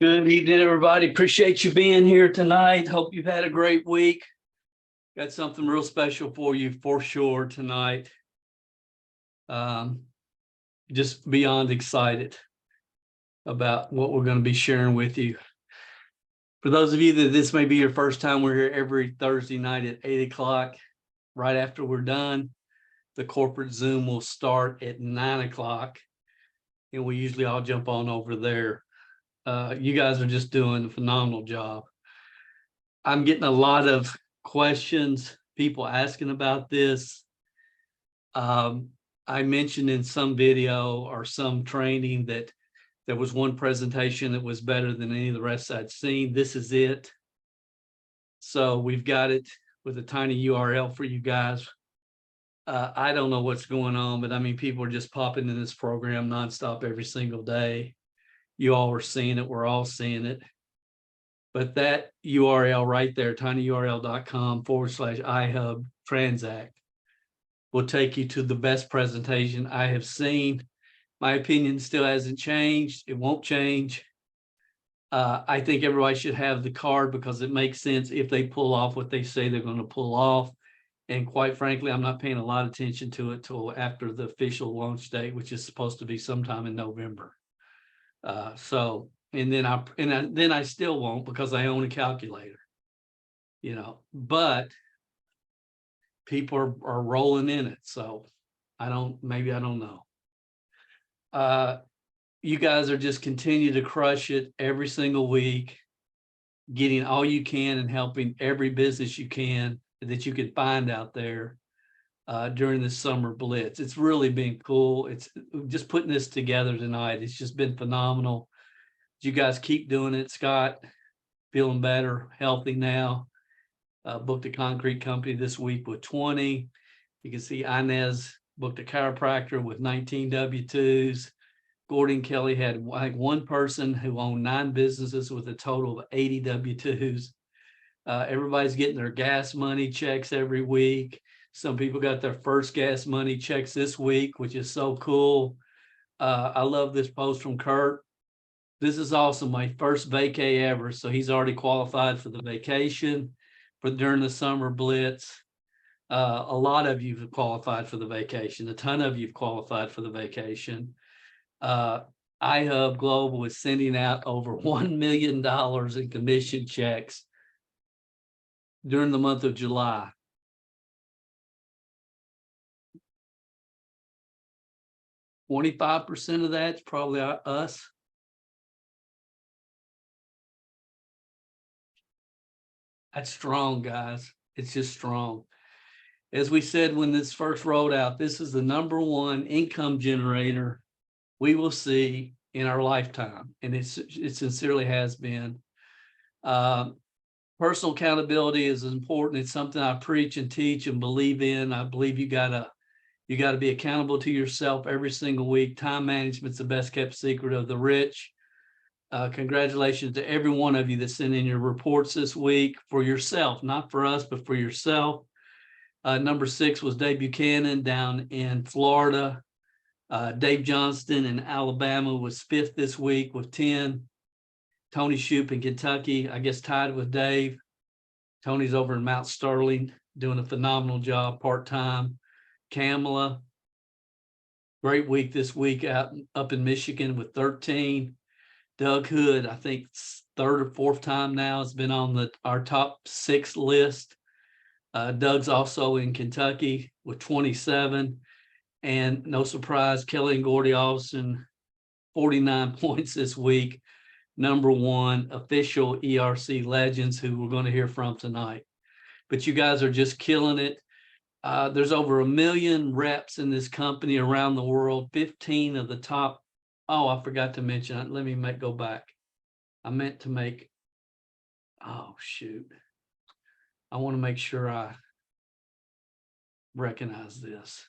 Good evening, everybody. Appreciate you being here tonight. Hope you've had a great week. Got something real special for you for sure tonight. Just beyond excited about what we're going to be sharing with you. For those of you that this may be your first time, we're here every Thursday night at 8 o'clock. Right after we're done, the corporate Zoom will start at 9 o'clock. And we usually all jump on over there. You guys are just doing a phenomenal job. I'm getting a lot of questions, people asking about this. I mentioned in some video or some training that there was one presentation that was better than any of the rest I'd seen. This is it. So we've got it with a tiny URL for you guys. I don't know what's going on, but I mean, people are just popping in this program nonstop every single day. You all are seeing it. We're all seeing it. But that URL right there, tinyurl.com/iHub transact, will take you to the best presentation I have seen. My opinion still hasn't changed. It won't change. I think everybody should have the card because it makes sense if they pull off what they say they're going to pull off. And quite frankly, I'm not paying a lot of attention to it till after the official launch date, which is supposed to be sometime in November. And then I still won't because I own a calculator, but people are rolling in it. So maybe I don't know. You guys are just continue to crush it every single week, getting all you can and helping every business you can that you can find out there during the summer blitz. It's really been cool. It's just putting this together tonight. It's just been phenomenal. You guys keep doing it. Scott, feeling better, healthy now. Booked a concrete company this week with 20. You can see Inez booked a chiropractor with 19 W-2s. Gordy and Kelly had like one person who owned 9 businesses with a total of 80 W-2s. Everybody's getting their gas money checks every week. Some people got their first gas money checks this week, which is so cool. I love this post from Kurt. This is awesome. My first vacay ever. So he's already qualified for the vacation during the summer blitz. A lot of you have qualified for the vacation. A ton of you have qualified for the vacation. iHub Global is sending out over $1 million in commission checks during the month of July. $25% of that's probably us. That's strong, guys. It's just strong. As we said when this first rolled out, this is the #1 income generator we will see in our lifetime, and it sincerely has been. Personal accountability is important. It's something I preach and teach and believe in. I believe you gotta be accountable to yourself every single week. Time management's the best kept secret of the rich. Congratulations to every one of you that sent in your reports this week for yourself, not for us, but for yourself. Number 6 was Dave Buchanan down in Florida. Dave Johnston in Alabama was 5th this week with 10. Tony Shoup in Kentucky, I guess tied with Dave. Tony's over in Mount Sterling doing a phenomenal job part-time. Kamala, great week this week up in Michigan with 13. Doug Hood, I think 3rd or 4th time now, has been on our top 6 list. Doug's also in Kentucky with 27. And no surprise, Kelly and Gordy Alderson, 49 points this week. #1 official ERC legends who we're going to hear from tonight. But you guys are just killing it. There's over 1 million reps in this company around the world. 15 of the top. Oh, I forgot to mention. Let me go back. I meant to make. Oh, shoot. I want to make sure I recognize this.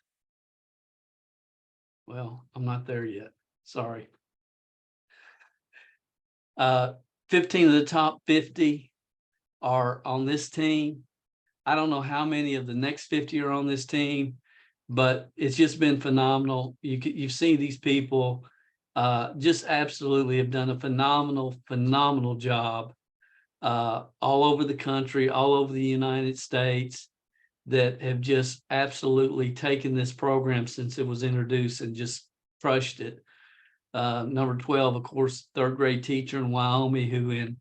Well, I'm not there yet. Sorry. 15 of the top 50 are on this team. I don't know how many of the next 50 are on this team, but it's just been phenomenal. You've seen these people just absolutely have done a phenomenal job all over the country, all over the United States, that have just absolutely taken this program since it was introduced and just crushed it. Number 12, of course, third grade teacher in Wyoming, who in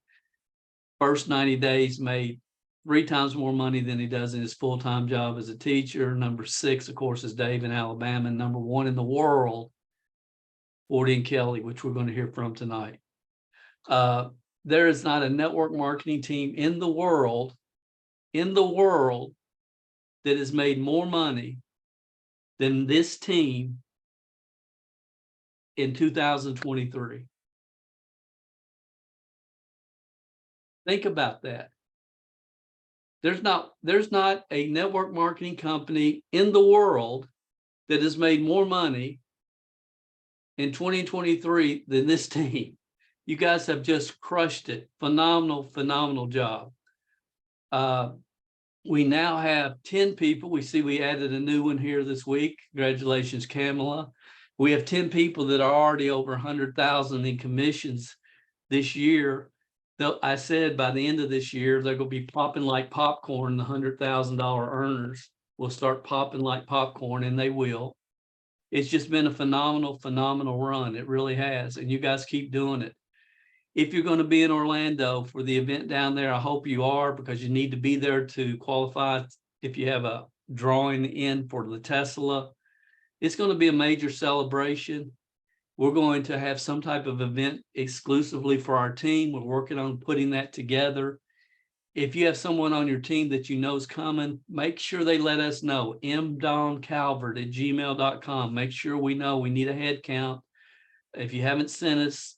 first 90 days made 3 times more money than he does in his full-time job as a teacher. Number 6, of course, is Dave in Alabama. And number 1 in the world, Gordy and Kelly, which we're going to hear from tonight. There is not a network marketing team in the world that has made more money than this team in 2023. Think about that. There's not a network marketing company in the world that has made more money in 2023 than this team. You guys have just crushed it. Phenomenal job. We now have 10 people. We see we added a new one here this week. Congratulations, Kamala. We have 10 people that are already over 100,000 in commissions this year. Though I said by the end of this year, they're going to be popping like popcorn. The $100,000 earners will start popping like popcorn, and they will. It's just been a phenomenal run. It really has. And you guys keep doing it. If you're going to be in Orlando for the event down there, I hope you are, because you need to be there to qualify if you have a drawing in for the Tesla. It's going to be a major celebration. We're going to have some type of event exclusively for our team. We're working on putting that together. If you have someone on your team that you know is coming, make sure they let us know. mdoncalvert@gmail.com. Make sure we know. We need a head count. If you haven't sent us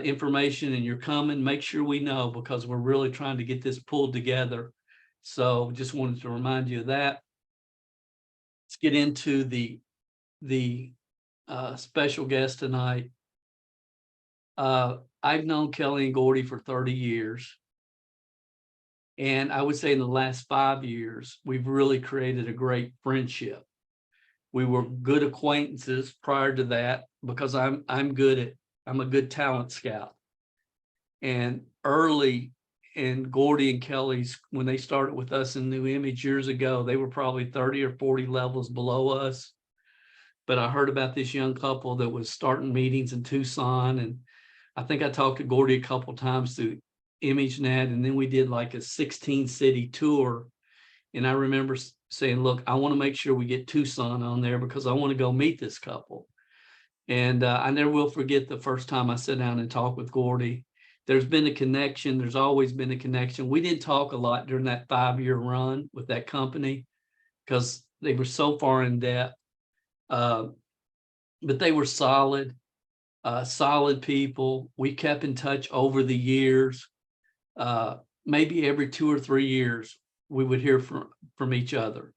information and you're coming, make sure we know, because we're really trying to get this pulled together. So just wanted to remind you of that. Let's get into the special guest tonight. I've known Kelly and Gordy for 30 years. And I would say in the last 5 years, we've really created a great friendship. We were good acquaintances prior to that, because I'm a good talent scout. And early in Gordy and Kelly's, when they started with us in New Image years ago, they were probably 30 or 40 levels below us. But I heard about this young couple that was starting meetings in Tucson. And I think I talked to Gordy a couple of times through ImageNet. And then we did like a 16-city tour. And I remember saying, look, I want to make sure we get Tucson on there, because I want to go meet this couple. And I never will forget the first time I sat down and talked with Gordy. There's been a connection. There's always been a connection. We didn't talk a lot during that 5-year run with that company, because they were so far in depth. But they were solid people. We kept in touch over the years. Maybe every 2 or 3 years, we would hear from each other.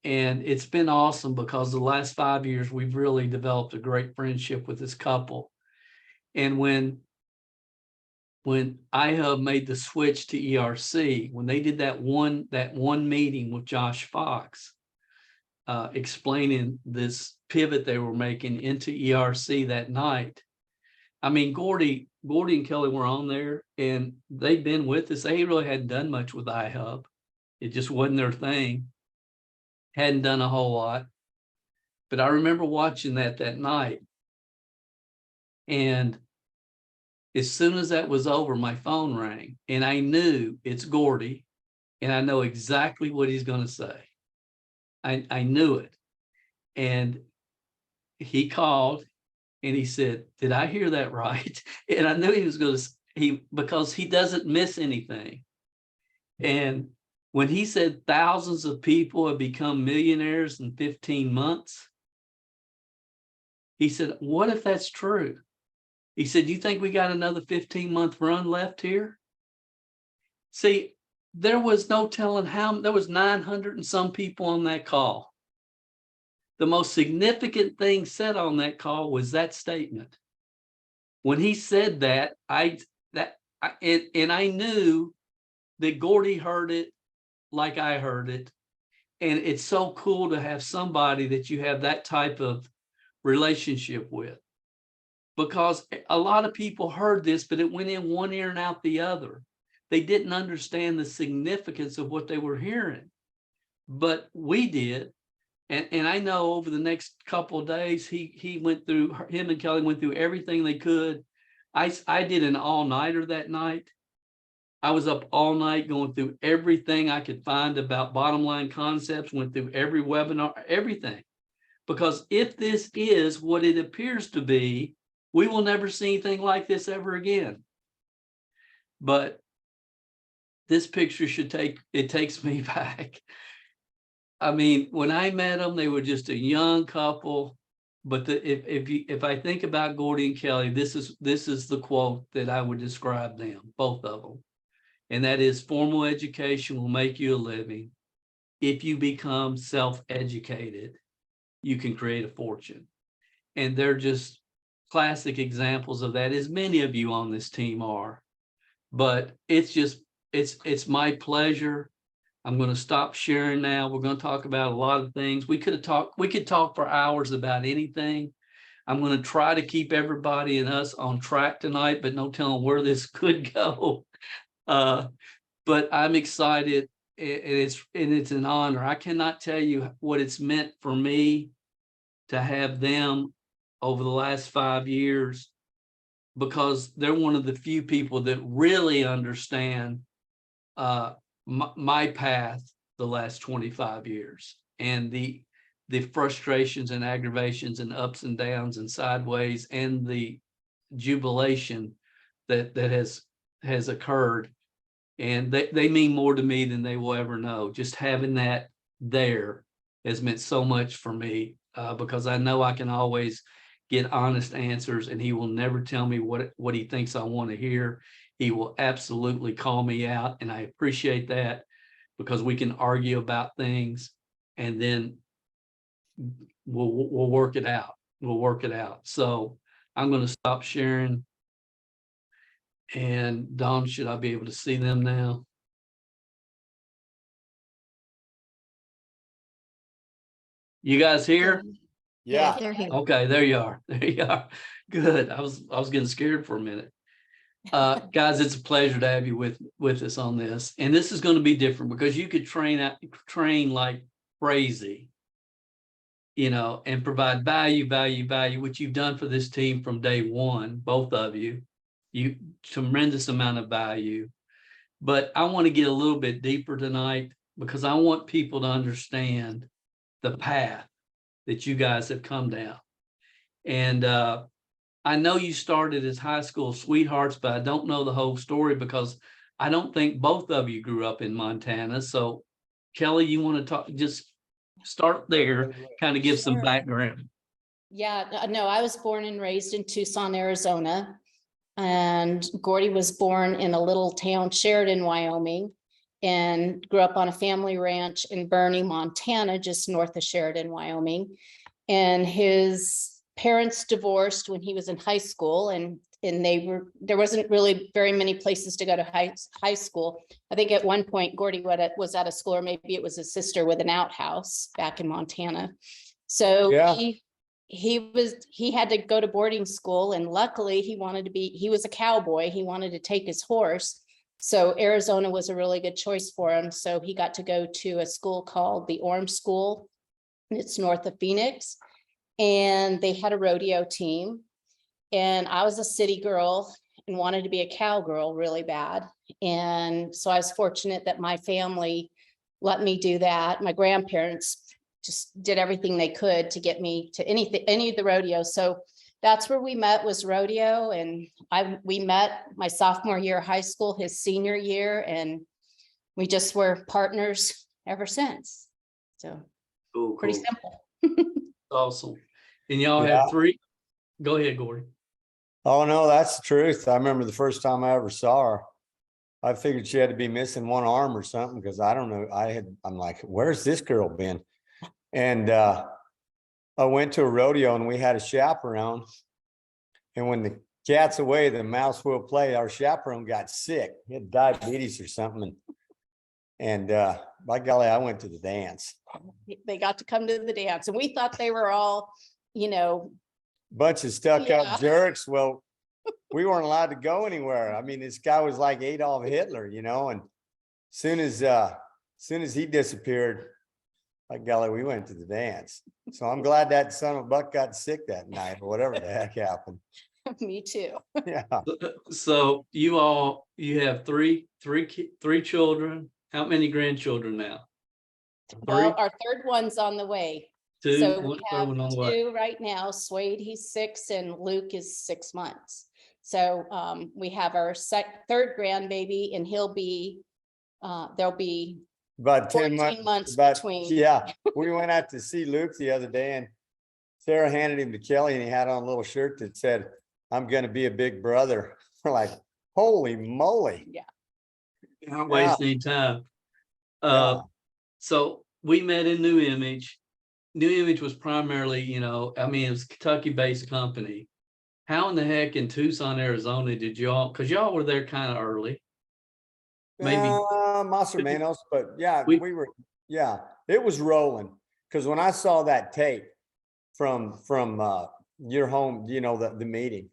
And it's been awesome, because the last 5 years, we've really developed a great friendship with this couple. And when iHub made the switch to ERC, when they did that one meeting with Josh Fox, explaining this pivot they were making into ERC that night, I mean, Gordy and Kelly were on there, and they'd been with us. They really hadn't done much with iHub. It just wasn't their thing. Hadn't done a whole lot. But I remember watching that night. And as soon as that was over, my phone rang, and I knew it's Gordy, and I know exactly what he's going to say. I knew it. And he called and he said, did I hear that right? And I knew he was going to, because he doesn't miss anything. And when he said thousands of people have become millionaires in 15 months, he said, what if that's true? He said, you think we got another 15-month run left here? See, there was no telling how. There was 900 and some people on that call. The most significant thing said on that call was that statement. When he said that, I knew that Gordy heard it like I heard it. And it's so cool to have somebody that you have that type of relationship with. Because a lot of people heard this, but it went in one ear and out the other. They didn't understand the significance of what they were hearing, but we did. And I know over the next couple of days, him and Kelly went through everything they could. I did an all-nighter that night. I was up all night going through everything I could find about bottom line concepts, went through every webinar, everything. Because if this is what it appears to be, we will never see anything like this ever again. But this picture takes me back. I mean, when I met them, they were just a young couple. But if I think about Gordy and Kelly, this is the quote that I would describe them, both of them. And that is, formal education will make you a living. If you become self-educated, you can create a fortune. And they're just classic examples of that, as many of you on this team are. But it's my pleasure. I'm going to stop sharing now. We're going to talk about a lot of things. We could talk for hours about anything. I'm going to try to keep everybody and us on track tonight, but no telling where this could go. But I'm excited, and it's an honor. I cannot tell you what it's meant for me to have them over the last 5 years, because they're one of the few people that really understand my path the last 25 years, and the frustrations and aggravations and ups and downs and sideways, and the jubilation that has occurred. And they mean more to me than they will ever know. Just having that there has meant so much for me, because I know I can always get honest answers, and he will never tell me what he thinks I want to hear. He will absolutely call me out, and I appreciate that, because we can argue about things, and then we'll work it out. We'll work it out. So I'm going to stop sharing. And Don, should I be able to see them now? You guys here? Yeah, they're here. Okay, there you are. There you are. Good. I was getting scared for a minute. Guys, it's a pleasure to have you with us on this. And this is going to be different, because you could train like crazy, and provide value, which you've done for this team from day one, both of you. You tremendous amount of value. But I want to get a little bit deeper tonight, because I want people to understand the path that you guys have come down. And I know you started as high school sweethearts, but I don't know the whole story, because I don't think both of you grew up in Montana. So Kelly, you want to just start there, kind of give some background. Yeah, no, I was born and raised in Tucson, Arizona. And Gordy was born in a little town, Sheridan, Wyoming, and grew up on a family ranch in Bernie, Montana, just north of Sheridan, Wyoming. And his parents divorced when he was in high school, and there wasn't really very many places to go to high school. I think at one point Gordy was at a school, or maybe it was his sister with an outhouse back in Montana. So Yeah. he had to go to boarding school, and luckily he was a cowboy. He wanted to take his horse. So Arizona was a really good choice for him. So he got to go to a school called the Orm School. It's north of Phoenix. And they had a rodeo team. And I was a city girl and wanted to be a cowgirl really bad. And so I was fortunate that my family let me do that. My grandparents just did everything they could to get me to any of the rodeos. So that's where we met, was rodeo. And we met my sophomore year of high school, his senior year, and we just were partners ever since. So Cool. pretty simple. Awesome. And y'all have 3. Go ahead, Gordy. Oh, no, that's the truth. I remember the first time I ever saw her, I figured she had to be missing one arm or something, because I don't know. I'm like, where's this girl been? And I went to a rodeo, and we had a chaperone. And when the cat's away, the mouse will play. Our chaperone got sick. He had diabetes or something. And by golly, I went to the dance. They got to come to the dance, and we thought they were all you know, bunch of stuck Yeah. up jerks. Well, we weren't allowed to go anywhere. I mean, this guy was like Adolf Hitler, and soon as he disappeared, like golly, we went to the dance. So I'm glad that son of a buck got sick that night or whatever the heck happened. me too. Yeah. So you have three children. How many grandchildren now? Well, our third one's on the way. Two, So we one, third have one on the way. two right now. Swade, he's 6, and Luke is 6 months. So we have our third grandbaby, and he'll be, there'll be About 10 14 months about, between. Yeah, we went out to see Luke the other day, and Sarah handed him to Kelly, and he had on a little shirt that said, "I'm going to be a big brother." We're like, holy moly. Not wasting any time. Yeah. So we met in New Image. New Image was primarily, it was a Kentucky-based company. How in the heck in Tucson, Arizona did because y'all were there kind of early. Maybe Mas o menos, but yeah, We- it was rolling. Because when I saw that tape from your home, the meeting,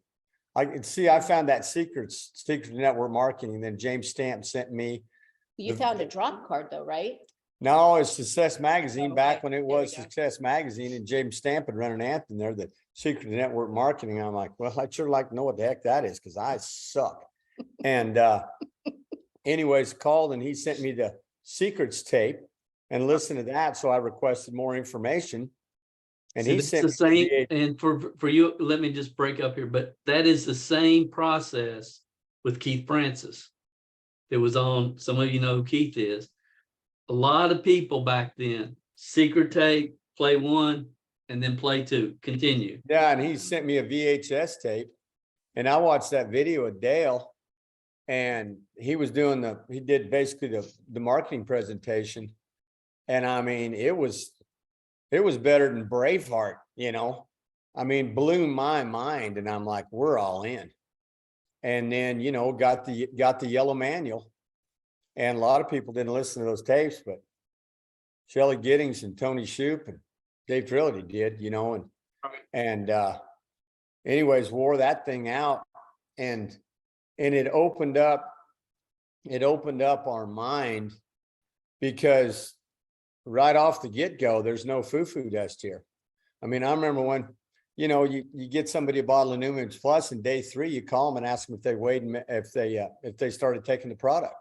I found that secret network marketing. Then James Stamp sent me. You found a drop card though, right? No, it's Success Magazine, back Okay, when it there we was go. Success Magazine, and James Stamp had run an anthem there, the secret network marketing. I'm like, well, I'd sure like to know what the heck that is, because I suck. And anyways, called, and he sent me the secrets tape and listened to that. So I requested more information. And see, he that's sent the me same. the- And for you, let me just break up here. But that is the same process with Keith Francis. It was on. Some of you know who Keith is. A lot of people back then, secret tape, play 1, and then play 2, continue. Yeah, and he sent me a VHS tape, and I watched that video of Dale, and he did basically the marketing presentation. And I mean, it was better than Braveheart, I mean, blew my mind, and I'm like, we're all in. And then, got the yellow manual, and a lot of people didn't listen to those tapes, but Shelley Giddings and Tony Shoup and Dave Trilogy did, and anyways, wore that thing out, and it opened up our mind, because right off the get-go, there's no foo-foo dust here. I mean, I remember when, you get somebody a bottle of New Image Plus, and day 3, you call them and ask them if they waited, if they started taking the product.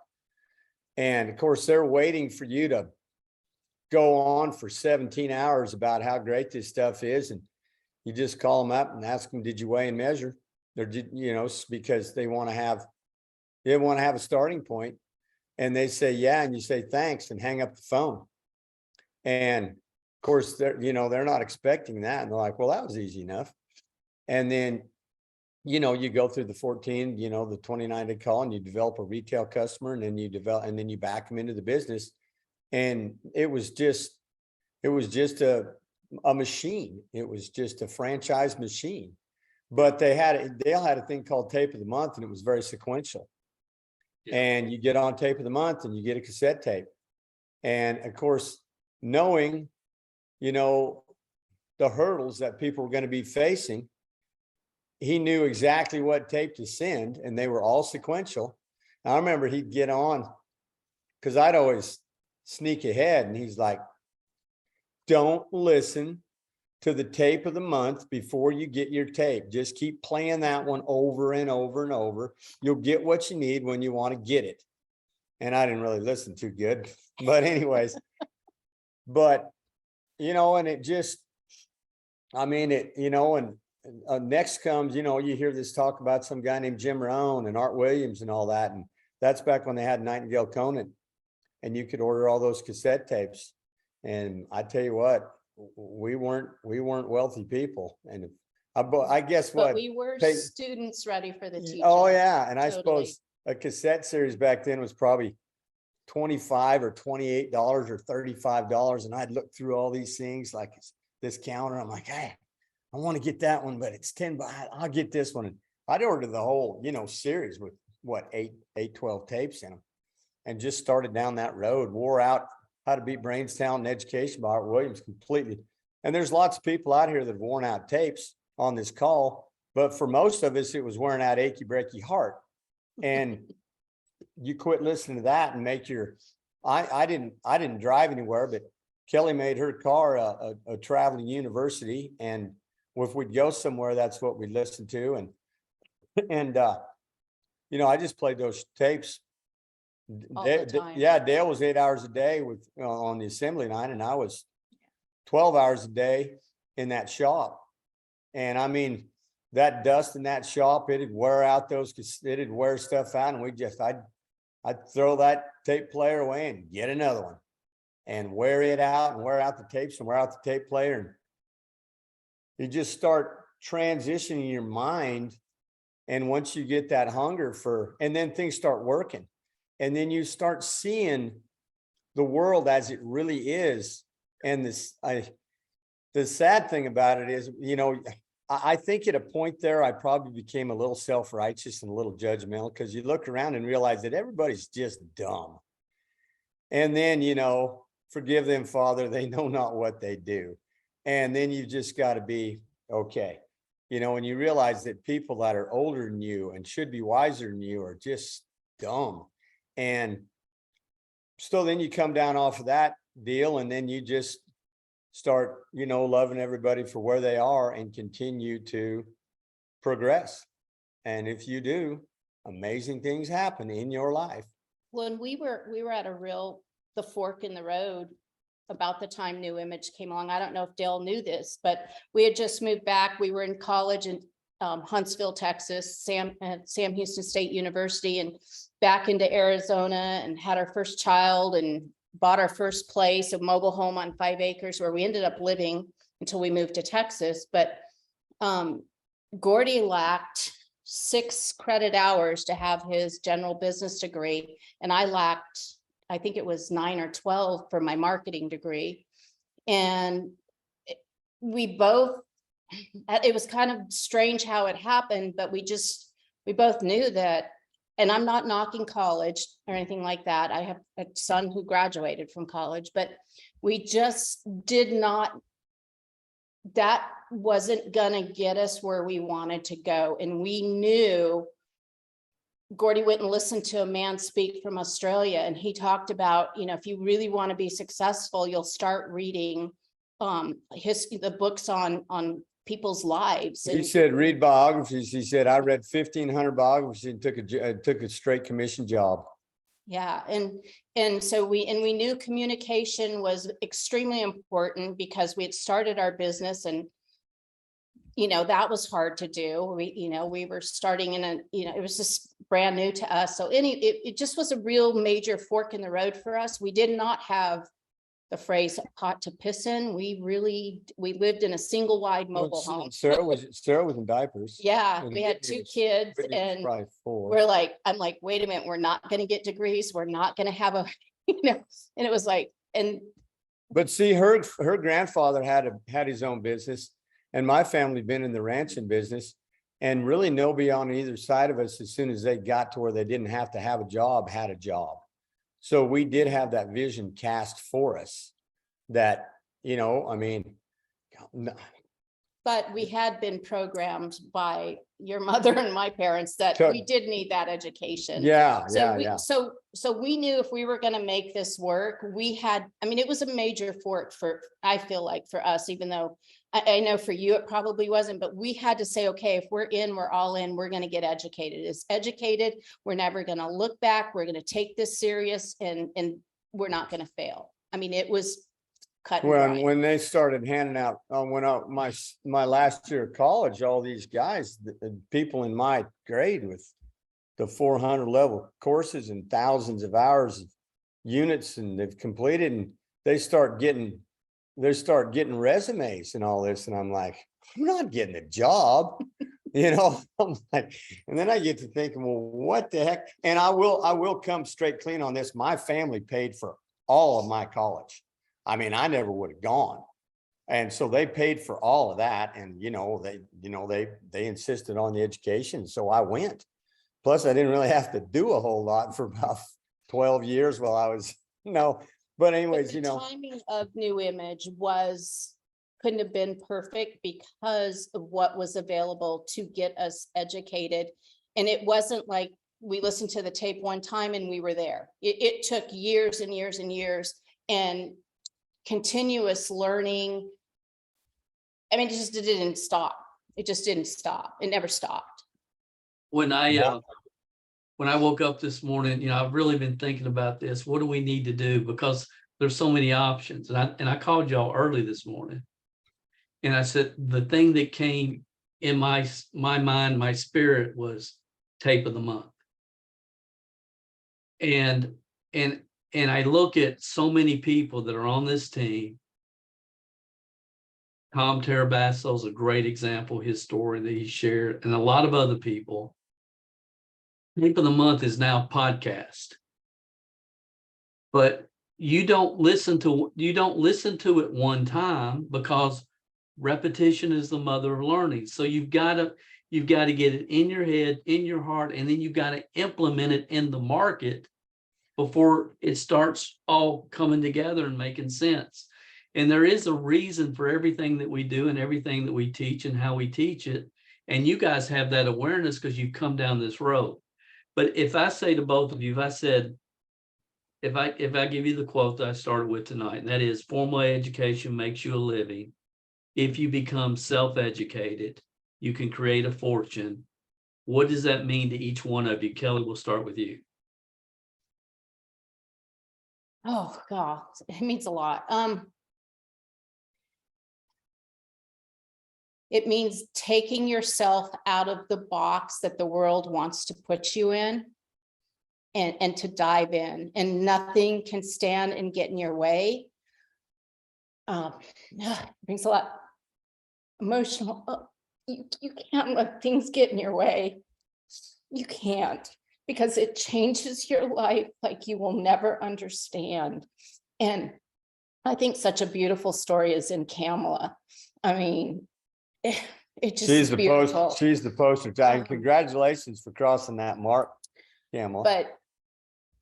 And of course, they're waiting for you to go on for 17 hours about how great this stuff is. And you just call them up and ask them, did you weigh and measure? They're, because they want to have a starting point. And they say, yeah. And you say, thanks, and hang up the phone. And of course, they're not expecting that. And they're like, well, that was easy enough. And then, you go through the 14, the 29-day call, and you develop a retail customer, and then you back them into the business. And it was just a machine. It was just a franchise machine. But Dale had a thing called Tape of the Month, and it was very sequential. Yeah. And you get on Tape of the Month, and you get a cassette tape. And of course, knowing, the hurdles that people were going to be facing, he knew exactly what tape to send, and they were all sequential. I remember he'd get on, because I'd always sneak ahead, and he's like, don't listen to the tape of the month before you get your tape. Just keep playing that one over and over and over. You'll get what you need when you want to get it. And I didn't really listen too good, but anyways, and it just, and next comes, you hear this talk about some guy named Jim Rohn and Art Williams and all that. And that's back when they had Nightingale Conant, and you could order all those cassette tapes. And I tell you what, we weren't wealthy people. And I guess But what? we were Hey, students ready for the teacher. Oh yeah. And I Totally. suppose a cassette series back then was probably $25 or $28 or $35. And I'd look through all these things like this counter. I'm like, hey, I want to get that one, but it's $10. I'll get this one. And I'd order the whole, series with what, 12 tapes in them, and just started down that road, wore out How to Beat Brains, Talent, and Education by Art Williams completely. And there's lots of people out here that have worn out tapes on this call, but for most of us, it was wearing out achy breaky heart. And you quit listening to that and make your, I didn't drive anywhere, but Kelly made her car a traveling university. And if we'd go somewhere, that's what we'd listen to. And you know, I just played those tapes. All the time. Yeah, Dale was 8 hours a day with on the assembly line, and I was 12 hours a day in that shop. And I mean, that dust in that shop, it'd wear out it'd wear stuff out, and I'd throw that tape player away and get another one and wear it out and wear out the tapes and wear out the tape player. And you just start transitioning your mind. And once you get that hunger and then things start working, and then you start seeing the world as it really is. And the sad thing about it is, you know, I think at a point there, I probably became a little self-righteous and a little judgmental, because you look around and realize that everybody's just dumb. And then, you know, forgive them, Father, they know not what they do. And then you just got to be okay. You know, when you realize that people that are older than you and should be wiser than you are just dumb. And so then you come down off of that deal, and then you just start, you know, loving everybody for where they are and continue to progress. And if you do, amazing things happen in your life. When we were at the fork in the road about the time New Image came along. I don't know if Dale knew this, but we had just moved back. We were in college in Huntsville, Texas, Sam Houston State University, and back into Arizona, and had our first child and bought our first place, a mobile home on 5 acres, where we ended up living until we moved to Texas. But Gordy lacked 6 credit hours to have his general business degree, and I lacked, I think it was 9 or 12 for my marketing degree. And we both, it was kind of strange how it happened, but we both knew that. And I'm not knocking college or anything like that. I have a son who graduated from college, but we just did not, that wasn't gonna get us where we wanted to go. And we knew, Gordy went and listened to a man speak from Australia, and he talked about, you know, if you really want to be successful, you'll start reading the books on people's lives. He said, read biographies. He said, I read 1,500 biographies and took a straight commission job. Yeah. And so we knew communication was extremely important, because we had started our business, and, you know, that was hard to do. We were starting it was just brand new to us. So it just was a real major fork in the road for us. We did not have the phrase pot to piss in. We lived in a single wide mobile home. Sarah was in diapers. Yeah, we had 2 kids, and I'm like, wait a minute, we're not going to get degrees. We're not going to have a, you know, and it was like, but see, her grandfather had his own business, and my family been in the ranching business, and really nobody on either side of us, as soon as they got to where they didn't have to have a job, had a job. So we did have that vision cast for us that, you know, I mean. But we had been programmed by your mother and my parents that we did need that education. Yeah, So we knew if we were going to make this work, it was a major fork I feel like for us, even though I know for you, it probably wasn't, but we had to say, okay, if we're in, we're all in, we're going to get educated. It's educated. We're never going to look back. We're going to take this serious, and we're not going to fail. I mean, it was cut and dry. When they started handing out, my last year of college, all these guys, the people in my grade with the 400 level courses and thousands of hours of units, and they've completed, and they start getting resumes and all this. And I'm like, I'm not getting a job, you know. I'm like, and then I get to thinking, well, what the heck? And I will come straight clean on this. My family paid for all of my college. I mean, I never would have gone. And so they paid for all of that. And, they insisted on the education. So I went. Plus, I didn't really have to do a whole lot for about 12 years while I was, but anyways, the timing of New Image was couldn't have been perfect because of what was available to get us educated. And it wasn't like we listened to the tape one time and we were there. It took years and years and years and continuous learning. I mean, it didn't stop. It just didn't stop. It never stopped. When I woke up this morning, you know, I've really been thinking about this. What do we need to do? Because there's so many options. And I called y'all early this morning. And I said, the thing that came in my mind, my spirit, was tape of the month. And I look at so many people that are on this team. Tom Tarabasso is a great example, his story that he shared, and a lot of other people. Tape of the month is now podcast. But you don't listen to it one time, because repetition is the mother of learning. So you've got to get it in your head, in your heart, and then you've got to implement it in the market before it starts all coming together and making sense. And there is a reason for everything that we do and everything that we teach and how we teach it. And you guys have that awareness because you've come down this road. But if I say to both of you, if I give you the quote that I started with tonight, and that is, formal education makes you a living. If you become self-educated, you can create a fortune. What does that mean to each one of you? Kelly, we'll start with you. Oh God, it means a lot. It means taking yourself out of the box that the world wants to put you in, and to dive in, and nothing can stand and get in your way. It brings a lot emotional. You can't let things get in your way. You can't, because it changes your life like you will never understand. And I think such a beautiful story is in Kamala. I mean, it just She's is beautiful. She's the poster child. Congratulations for crossing that mark, Camel. But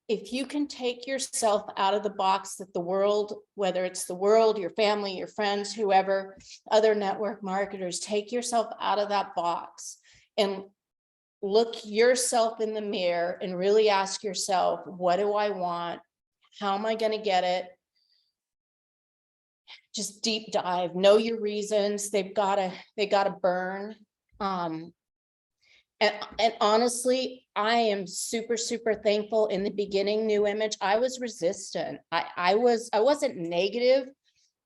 if you can take yourself out of the box that the world, whether it's the world, your family, your friends, whoever, other network marketers, take yourself out of that box and look yourself in the mirror and really ask yourself, what do I want? How am I going to get it? Just deep dive, know your reasons. They gotta burn. And honestly, I am super, super thankful. In the beginning, New Image, I was resistant. I wasn't negative.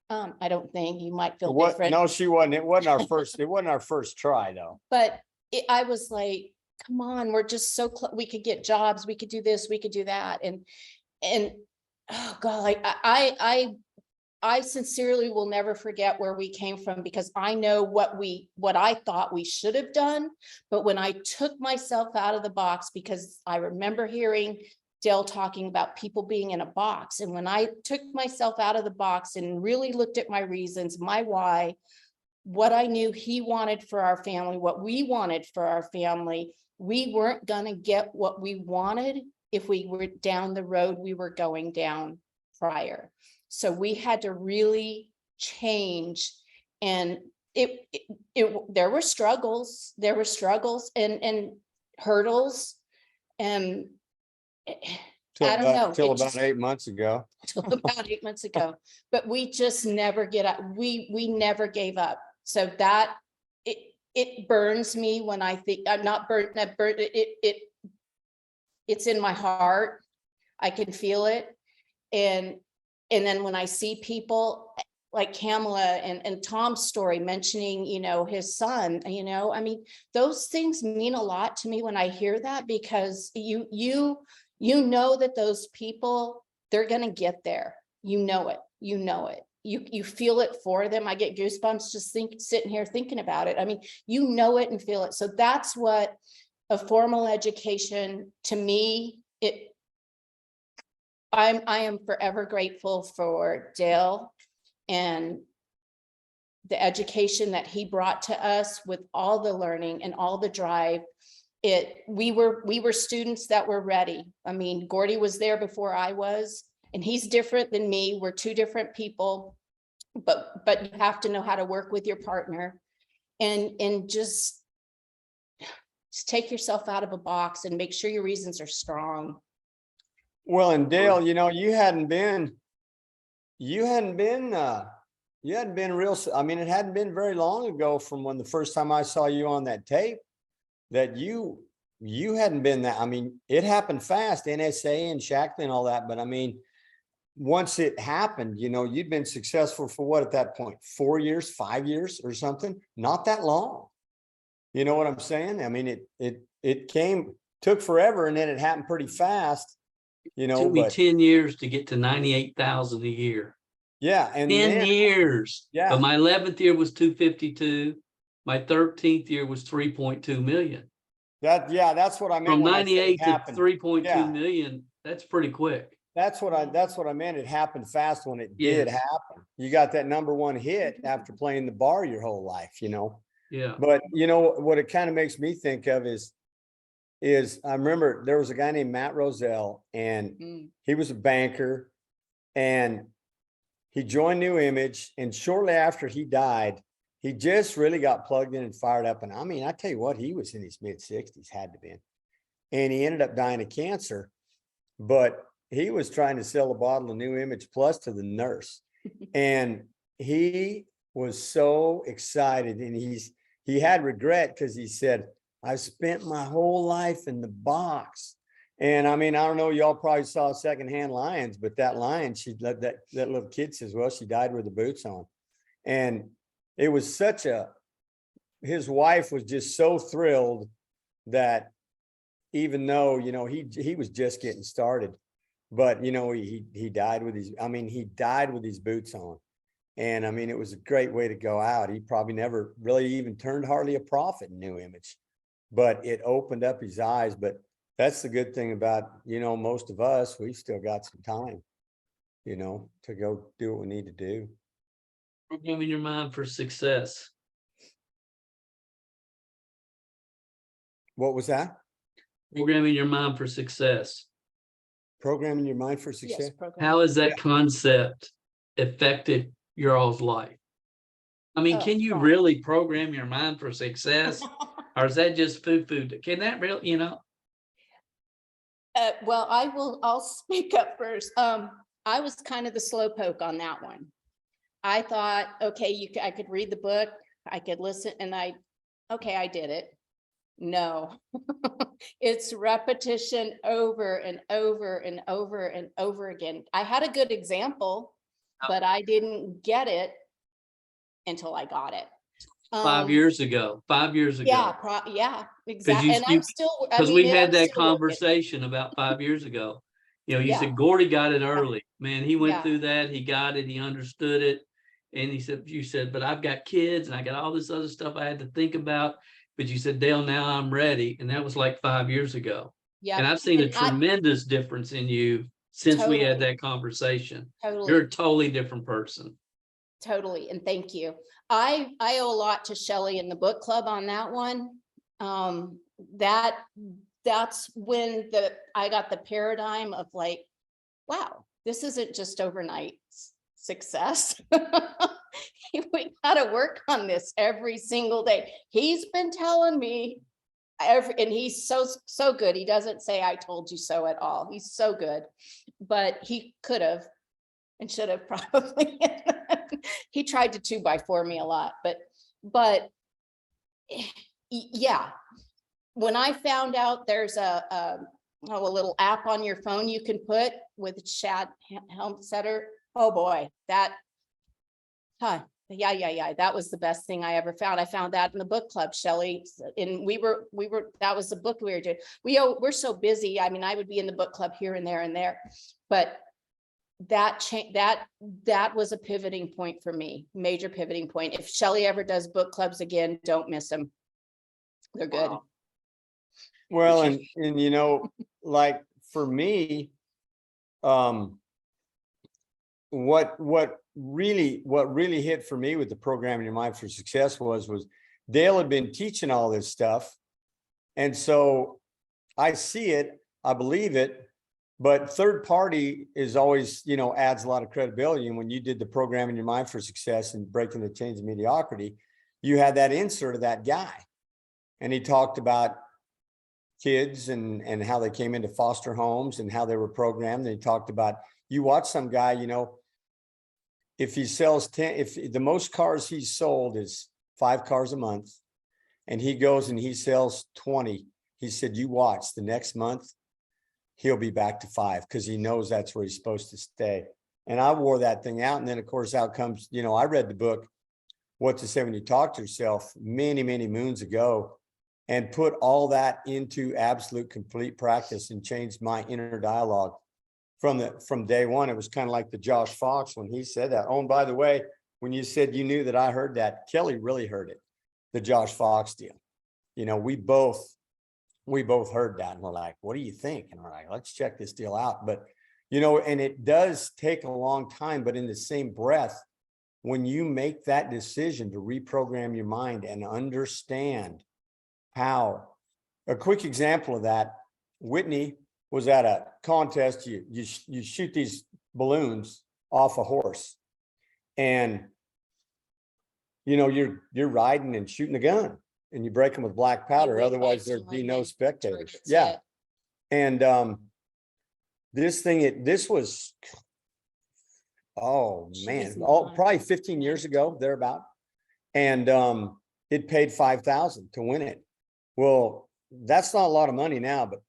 I don't think. You might feel different. No, she wasn't. It wasn't our first try though. But I was like, come on, we're just so close. We could get jobs. We could do this. We could do that. And oh God, like I sincerely will never forget where we came from, because I know what I thought we should have done. But when I took myself out of the box, because I remember hearing Dale talking about people being in a box. And when I took myself out of the box and really looked at my reasons, my why, what I knew he wanted for our family, what we wanted for our family, we weren't going to get what we wanted if we were down the road we were going down prior. So we had to really change, and there were struggles and hurdles, and I don't know. Till about 8 months ago. Till about 8 months ago, but we just never get up. We never gave up. So that it burns me when I think I'm not burnt. That burnt it's in my heart. I can feel it, and then when I see people like Kamala and Tom's story mentioning, his son, I mean, those things mean a lot to me when I hear that, because you know that those people, they're going to get there. You know it. You feel it for them. I get goosebumps just sitting here thinking about it. I mean, you know it and feel it. So that's what a formal education to me, I am forever grateful for Dale and the education that he brought to us, with all the learning and all the drive. We were students that were ready. I mean, Gordy was there before I was, and he's different than me. We're two different people. but you have to know how to work with your partner and just take yourself out of a box and make sure your reasons are strong. Well, and Dale, you know, you hadn't been real, I mean, it hadn't been very long ago from when the first time I saw you on that tape that you hadn't been that. I mean, it happened fast, NSA and Shackley and all that, but I mean, once it happened, you know, you'd been successful for what at that point, 4 years, 5 years or something, not that long. You know what I'm saying? I mean, it took forever and then it happened pretty fast, you know, Took me but 10 years to get to 98,000 a year. yeah. And 10 then, years. yeah. But my 11th year was 252. My 13th year was 3.2 million. that's what I meant. From when I said it 98 to happened. 3.2 Yeah. million. That's pretty quick. That's what I meant. It happened fast when it did Yes. happen. You got that #1 hit after playing the bar your whole life, you know. Yeah. But you know what it kind of makes me think of is I remember there was a guy named Matt Roselle, and he was a banker, and he joined New Image, and shortly after he died, he just really got plugged in and fired up. And I mean, I tell you what, he was in his mid-60s, had to be. And he ended up dying of cancer, but he was trying to sell a bottle of New Image Plus to the nurse. And he was so excited, and he had regret because he said, I spent my whole life in the box. And I mean, I don't know, y'all probably saw Secondhand Lions, but that lion, that little kid says, well, she died with the boots on. And it was his wife was just so thrilled that even though, you know, he was just getting started, but you know, he died with his boots on. And I mean, it was a great way to go out. He probably never really even turned hardly a profit in New Image, but it opened up his eyes. But that's the good thing about, you know, most of us, we've still got some time, you know, to go do what we need to do. Programming your mind for success. What was that? Programming your mind for success. Programming your mind for success? Yes, program. How has that concept affected your all's life? I mean, Oh, can you God. really program your mind for success? Or is that just food? Can that really, you know? Well, I'll speak up first. I was kind of the slowpoke on that one. I thought, okay, I could read the book, I could listen, and I did it. No, it's repetition over and over and over and over again. I had a good example, but I didn't get it until I got it. 5 years ago. Yeah, exactly. And I'm still, Because we had that conversation about 5 years ago. You know, you Yeah. said Gordy got it early. Man, he went Yeah. through that, he got it, he understood it. And you said, but I've got kids and I got all this other stuff I had to think about. But you said, Dale, now I'm ready. And that was like 5 years ago. Yeah. And I've seen a And I- tremendous difference in you since we had Totally. that conversation. Totally. You're a totally different person. Totally. And thank you. I owe a lot to Shelley in the book club on that one. That's when I got the paradigm of like, wow, this isn't just overnight success. We gotta work on this every single day. He's been telling me and he's so good. He doesn't say I told you so at all. He's so good, but he could have and should have probably. He tried to 2x4 me a lot, but yeah. When I found out there's a little app on your phone you can put with chat helm setter. Oh boy, that that was the best thing I ever found. I found that in the book club, Shelley, and that was the book we were doing. We're so busy. I mean, I would be in the book club here and there, but that was a pivoting point for me, major pivoting point. If Shelley ever does book clubs again, don't miss them. They're good. Wow. Well, and you know, like for me, what really hit for me with the Programming Your Mind for Success was Dale had been teaching all this stuff. And so I see it, I believe it, But third party is always, you know, adds a lot of credibility. And when you did the Programming Your Mind for Success and Breaking the Chains of Mediocrity, you had that insert of that guy. And he talked about kids and how they came into foster homes and how they were programmed. And he talked about, you watch some guy, you know, if he sells 10, if the most cars he's sold is 5 cars a month, and he goes and he sells 20, he said, you watch the next month, he'll be back to 5 because he knows that's where he's supposed to stay. And I wore that thing out. And then of course out comes, you know, I read the book, What to Say When You Talk to Yourself many, many moons ago, and put all that into absolute complete practice and changed my inner dialogue from day one. It was kind of like the Josh Fox when he said that. Oh, and by the way, when you said you knew that I heard that, Kelly really heard it, the Josh Fox deal. You know, we both heard that and we're like, what do you think? And we're like, let's check this deal out. But, you know, and it does take a long time, but in the same breath, when you make that decision to reprogram your mind and understand how, a quick example of that, Whitney was at a contest. You shoot these balloons off a horse, and you know, you're riding and shooting a gun, and you break them with black powder. wait Otherwise, by there'd be someone no and spectators. targets Yeah. it. And this was, oh She man, was not- probably 15 years ago, thereabout. And it paid $5,000 to win it. Well, that's not a lot of money now, but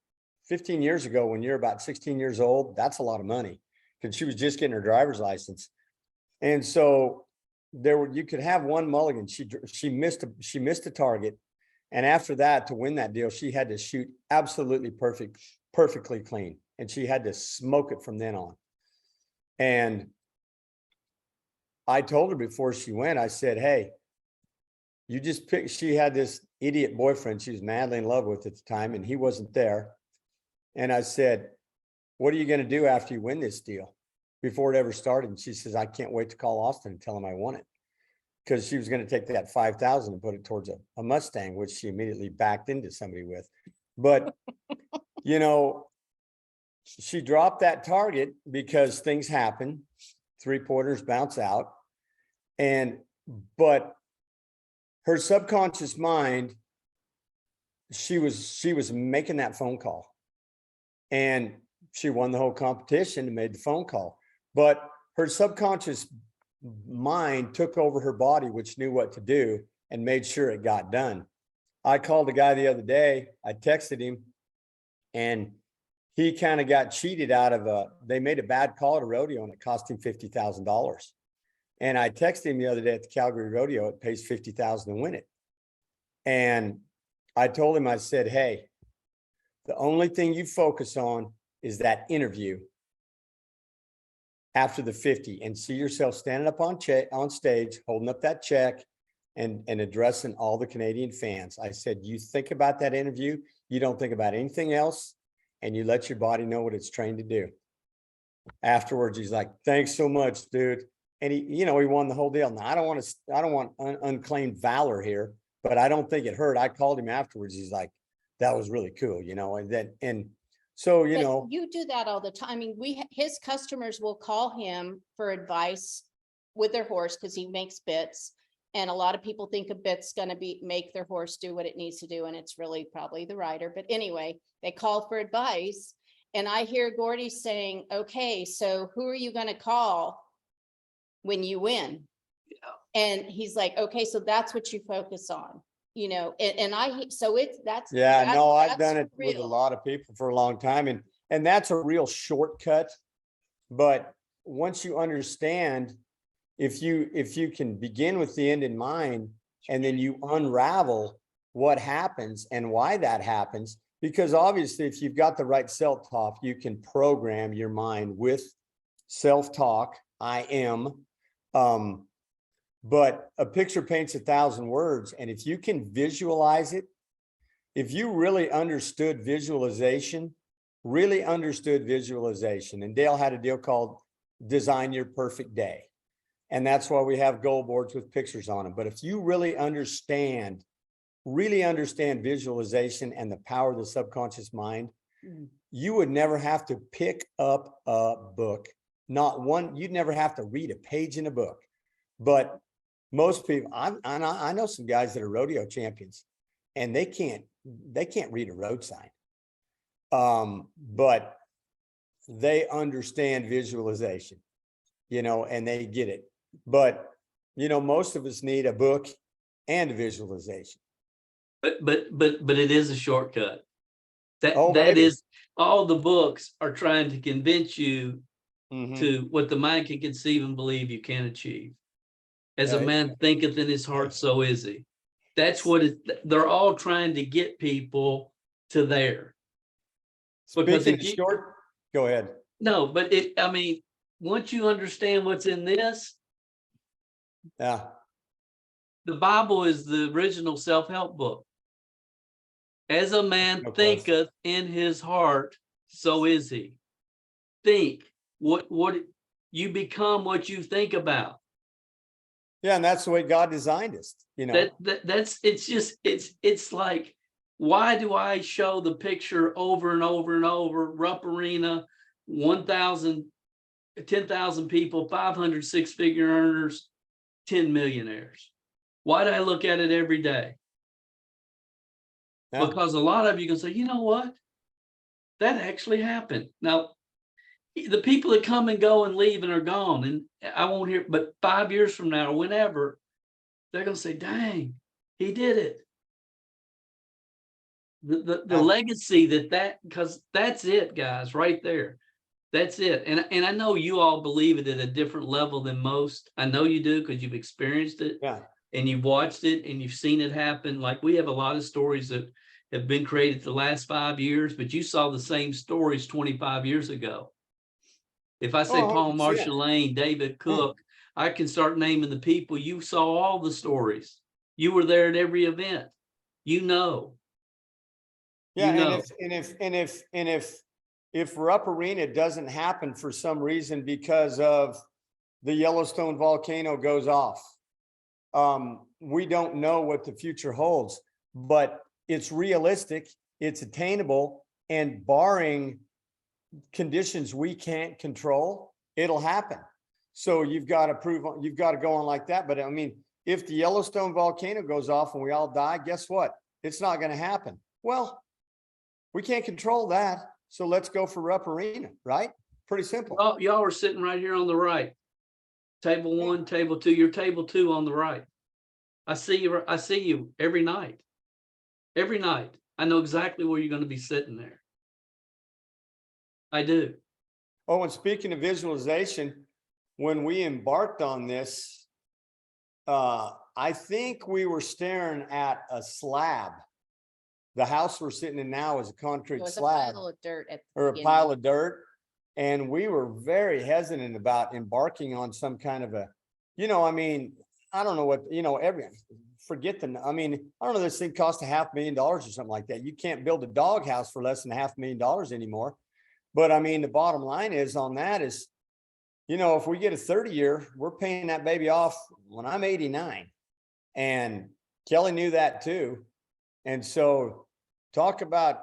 15 years ago, when you're about 16 years old, that's a lot of money, because she was just getting her driver's license. And so you could have one mulligan. She missed a target. And after that, to win that deal, she had to shoot absolutely perfectly clean. And she had to smoke it from then on. And I told her before she went, I said, hey, you just pick, she had this idiot boyfriend she was madly in love with at the time, and he wasn't there. And I said, what are you going to do after you win this deal? Before it ever started. And she says, I can't wait to call Austin and tell him I won it. Because she was going to take that 5,000 and put it towards a Mustang, which she immediately backed into somebody with. But, you know, she dropped that target because things happen. 3-pointers bounce out. But her subconscious mind, she was making that phone call. And she won the whole competition and made the phone call. But her subconscious mind took over her body, which knew what to do and made sure it got done. I called a guy the other day. I texted him, and he kind of got cheated out of they made a bad call at a rodeo and it cost him $50,000. And I texted him the other day at the Calgary Rodeo, it pays $50,000 to win it. And I told him, I said, hey, the only thing you focus on is that interview after the 50, and see yourself standing up on stage, holding up that check and addressing all the Canadian fans. I said, you think about that interview, you don't think about anything else, and you let your body know what it's trained to do. Afterwards, he's like, thanks so much, dude. And he won the whole deal. Now, I don't want unclaimed valor here, but I don't think it hurt. I called him afterwards. He's like, that was really cool, so, But you do that all the time. I mean, his customers will call him for advice with their horse because he makes bits. And a lot of people think a bit's going to make their horse do what it needs to do. And it's really probably the rider. But anyway, they call for advice. And I hear Gordy saying, okay, so who are you going to call when you win? Yeah. And he's like, okay, so that's what you focus on. I've done it with a lot of people for a long time, and that's a real shortcut. But once you understand, if you can begin with the end in mind, and then you unravel what happens and why that happens, because obviously if you've got the right self-talk, you can program your mind with self-talk. I am. But a picture paints 1,000 words. And if you can visualize it, if you really understood visualization, and Dale had a deal called Design Your Perfect Day. And that's why we have goal boards with pictures on them. But if you really understand visualization and the power of the subconscious mind, you would never have to pick up a book. Not one, you'd never have to read a page in a book. But most people, I know some guys that are rodeo champions and they can't read a road sign. But they understand visualization, you know, and they get it. But, you know, most of us need a book and a visualization. But it is a shortcut. That Oh, that maybe. is, all the books are trying to convince you Mhm. to what the mind can conceive and believe you can achieve. As a Yeah, man thinketh in his heart, so is he. That's what they're all trying to get people to there. Because Speaking if of you, short, go ahead. no, but I mean, once you understand what's in this, Yeah. the Bible is the original self-help book. As a man No question. thinketh in his heart, so is he. Think what you become, what you think about. Yeah, and that's the way God designed us, you know. That's it's just it's like, why do I show the picture over and over and over? Rupp Arena, 1,000, 10,000 people, 500 six-figure earners, 10 millionaires. Why do I look at it every day? Yeah. Because a lot of you can say, you know what? That actually happened. Now, the people that come and go and leave and are gone, and I won't hear, but 5 years from now, or whenever, they're gonna say, dang, he did it. The Yeah. legacy because that's it, guys, right there. That's it. And I know you all believe it at a different level than most. I know you do because you've experienced it. Yeah. And you've watched it and you've seen it happen. Like, we have a lot of stories that have been created the last 5 years, but you saw the same stories 25 years ago. If I say Oh, Paul 100%. Marshall-Lane, David Yeah. Cook, I can start naming the people. You saw all the stories. You were there at every event. You know. Yeah, You know. if Rupp Arena doesn't happen for some reason because of the Yellowstone volcano goes off, we don't know what the future holds, but it's realistic, it's attainable, and barring conditions we can't control, it'll happen. So you've got to go on like that. But I mean, if the Yellowstone volcano goes off and we all die, guess what? It's not going to happen. Well, we can't control that. So let's go for Rupp Arena, right? Pretty simple. Y'all are sitting right here on the right. Table 1, table 2, you're table 2 on the right. I see you every night. Every night. I know exactly where you're going to be sitting there. I do. Oh, and speaking of visualization, when we embarked on this, I think we were staring at a slab. The house we're sitting in now is a It concrete was a slab pile of dirt at the or a beginning. pile of dirt. And we were very hesitant about embarking on some kind of a, you know, I mean, I don't know what, you know, I mean, I don't know, this thing cost $500,000 or something like that. You can't build a doghouse for less than $500,000 anymore. But I mean, the bottom line is on that is, you know, if we get a 30-year, we're paying that baby off when I'm 89. And Kelly knew that too. And so talk about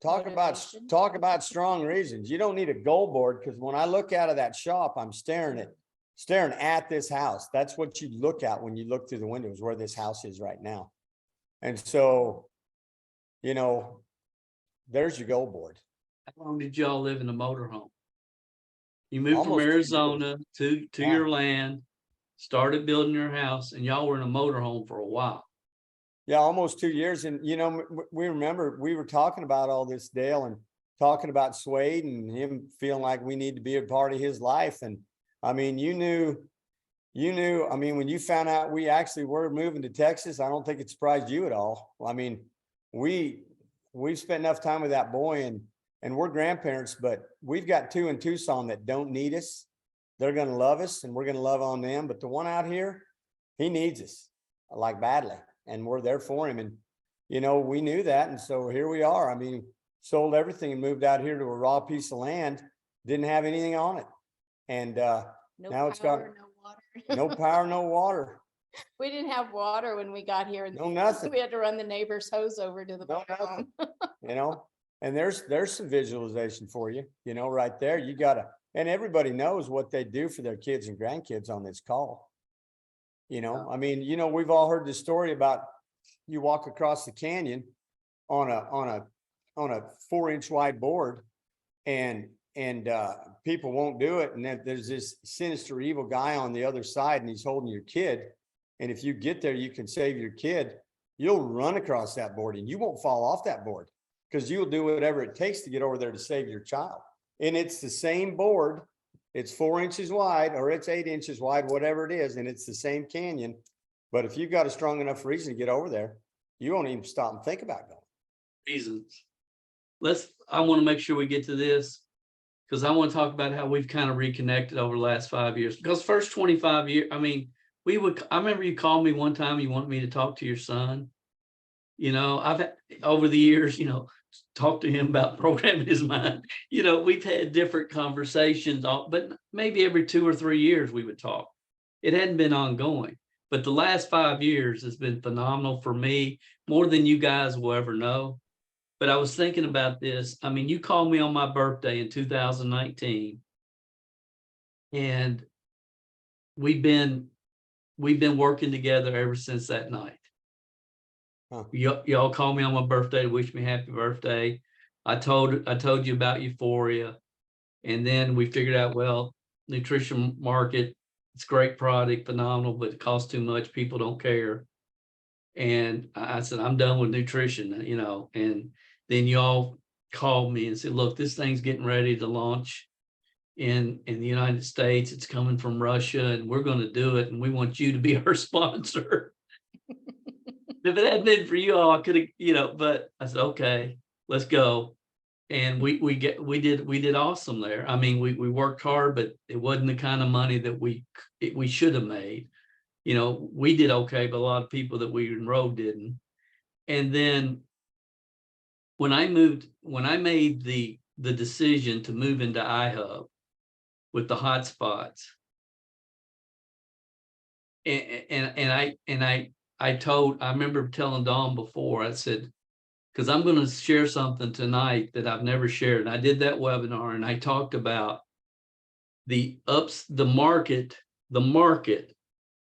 Motivation. strong reasons. You don't need a goal board, because when I look out of that shop, I'm staring at this house. That's what you look at when you look through the windows, where this house is right now. And so, you know, there's your goal board. How long did y'all live in a motorhome? You moved from Almost 2 years. Arizona to Yeah. your land, started building your house, and y'all were in a motorhome for a while. Yeah, almost 2 years. And, you know, we remember we were talking about all this, Dale, and talking about Swade and him feeling like we need to be a part of his life. And I mean, you knew, I mean, when you found out we actually were moving to Texas, I don't think it surprised you at all. I mean, we've spent enough time with that boy, and we're grandparents, but we've got 2 in Tucson that don't need us. They're going to love us and we're going to love on them. But the one out here, he needs us like badly. And we're there for him. And, you know, we knew that. And so here we are. I mean, sold everything and moved out here to a raw piece of land, didn't have anything on it. And No now it's got power, no water. no power, no water. We didn't have water when we got here. No nothing. We had to run the neighbor's hose over to the No farm. nothing. You know, And there's some visualization for you, you know, right there. You gotta, and everybody knows what they do for their kids and grandkids on this call. You know, I mean, you know, we've all heard the story about you walk across the canyon on a 4-inch wide board, and people won't do it. And then there's this sinister evil guy on the other side, and he's holding your kid. And if you get there, you can save your kid. You'll run across that board and you won't fall off that board, because you'll do whatever it takes to get over there to save your child. And it's the same board. It's 4 inches wide, or it's 8 inches wide, whatever it is. And it's the same canyon. But if you've got a strong enough reason to get over there, you won't even stop and think about going. Reasons. I want to make sure we get to this, because I want to talk about how we've kind of reconnected over the last 5 years. Because first 25 years, I mean, I remember you called me one time, you wanted me to talk to your son. You know, I've had, over the years, you know, talked to him about programming his mind. You know, we've had different conversations, but maybe every 2 or 3 years we would talk. It hadn't been ongoing, but the last 5 years has been phenomenal for me, more than you guys will ever know. But I was thinking about this. I mean, you called me on my birthday in 2019, and we've been working together ever since that night. Huh. Y'all called me on my birthday to wish me happy birthday. I told you about Euphoria, and then we figured out, well, nutrition market, it's a great product, phenomenal, but it costs too much. People don't care. And I said, I'm done with nutrition, you know. And then y'all called me and said, look, this thing's getting ready to launch in the United States. It's coming from Russia, and we're going to do it, and we want you to be our sponsor. If it hadn't been for you all, I could have, you know, but I said, okay, let's go. And we did awesome there. I mean, we worked hard, but it wasn't the kind of money that we should have made. You know, we did okay, but a lot of people that we enrolled didn't. And then when I made the decision to move into iHub with the hotspots, and I remember telling Dawn before, I said, because I'm going to share something tonight that I've never shared. And I did that webinar, and I talked about the market,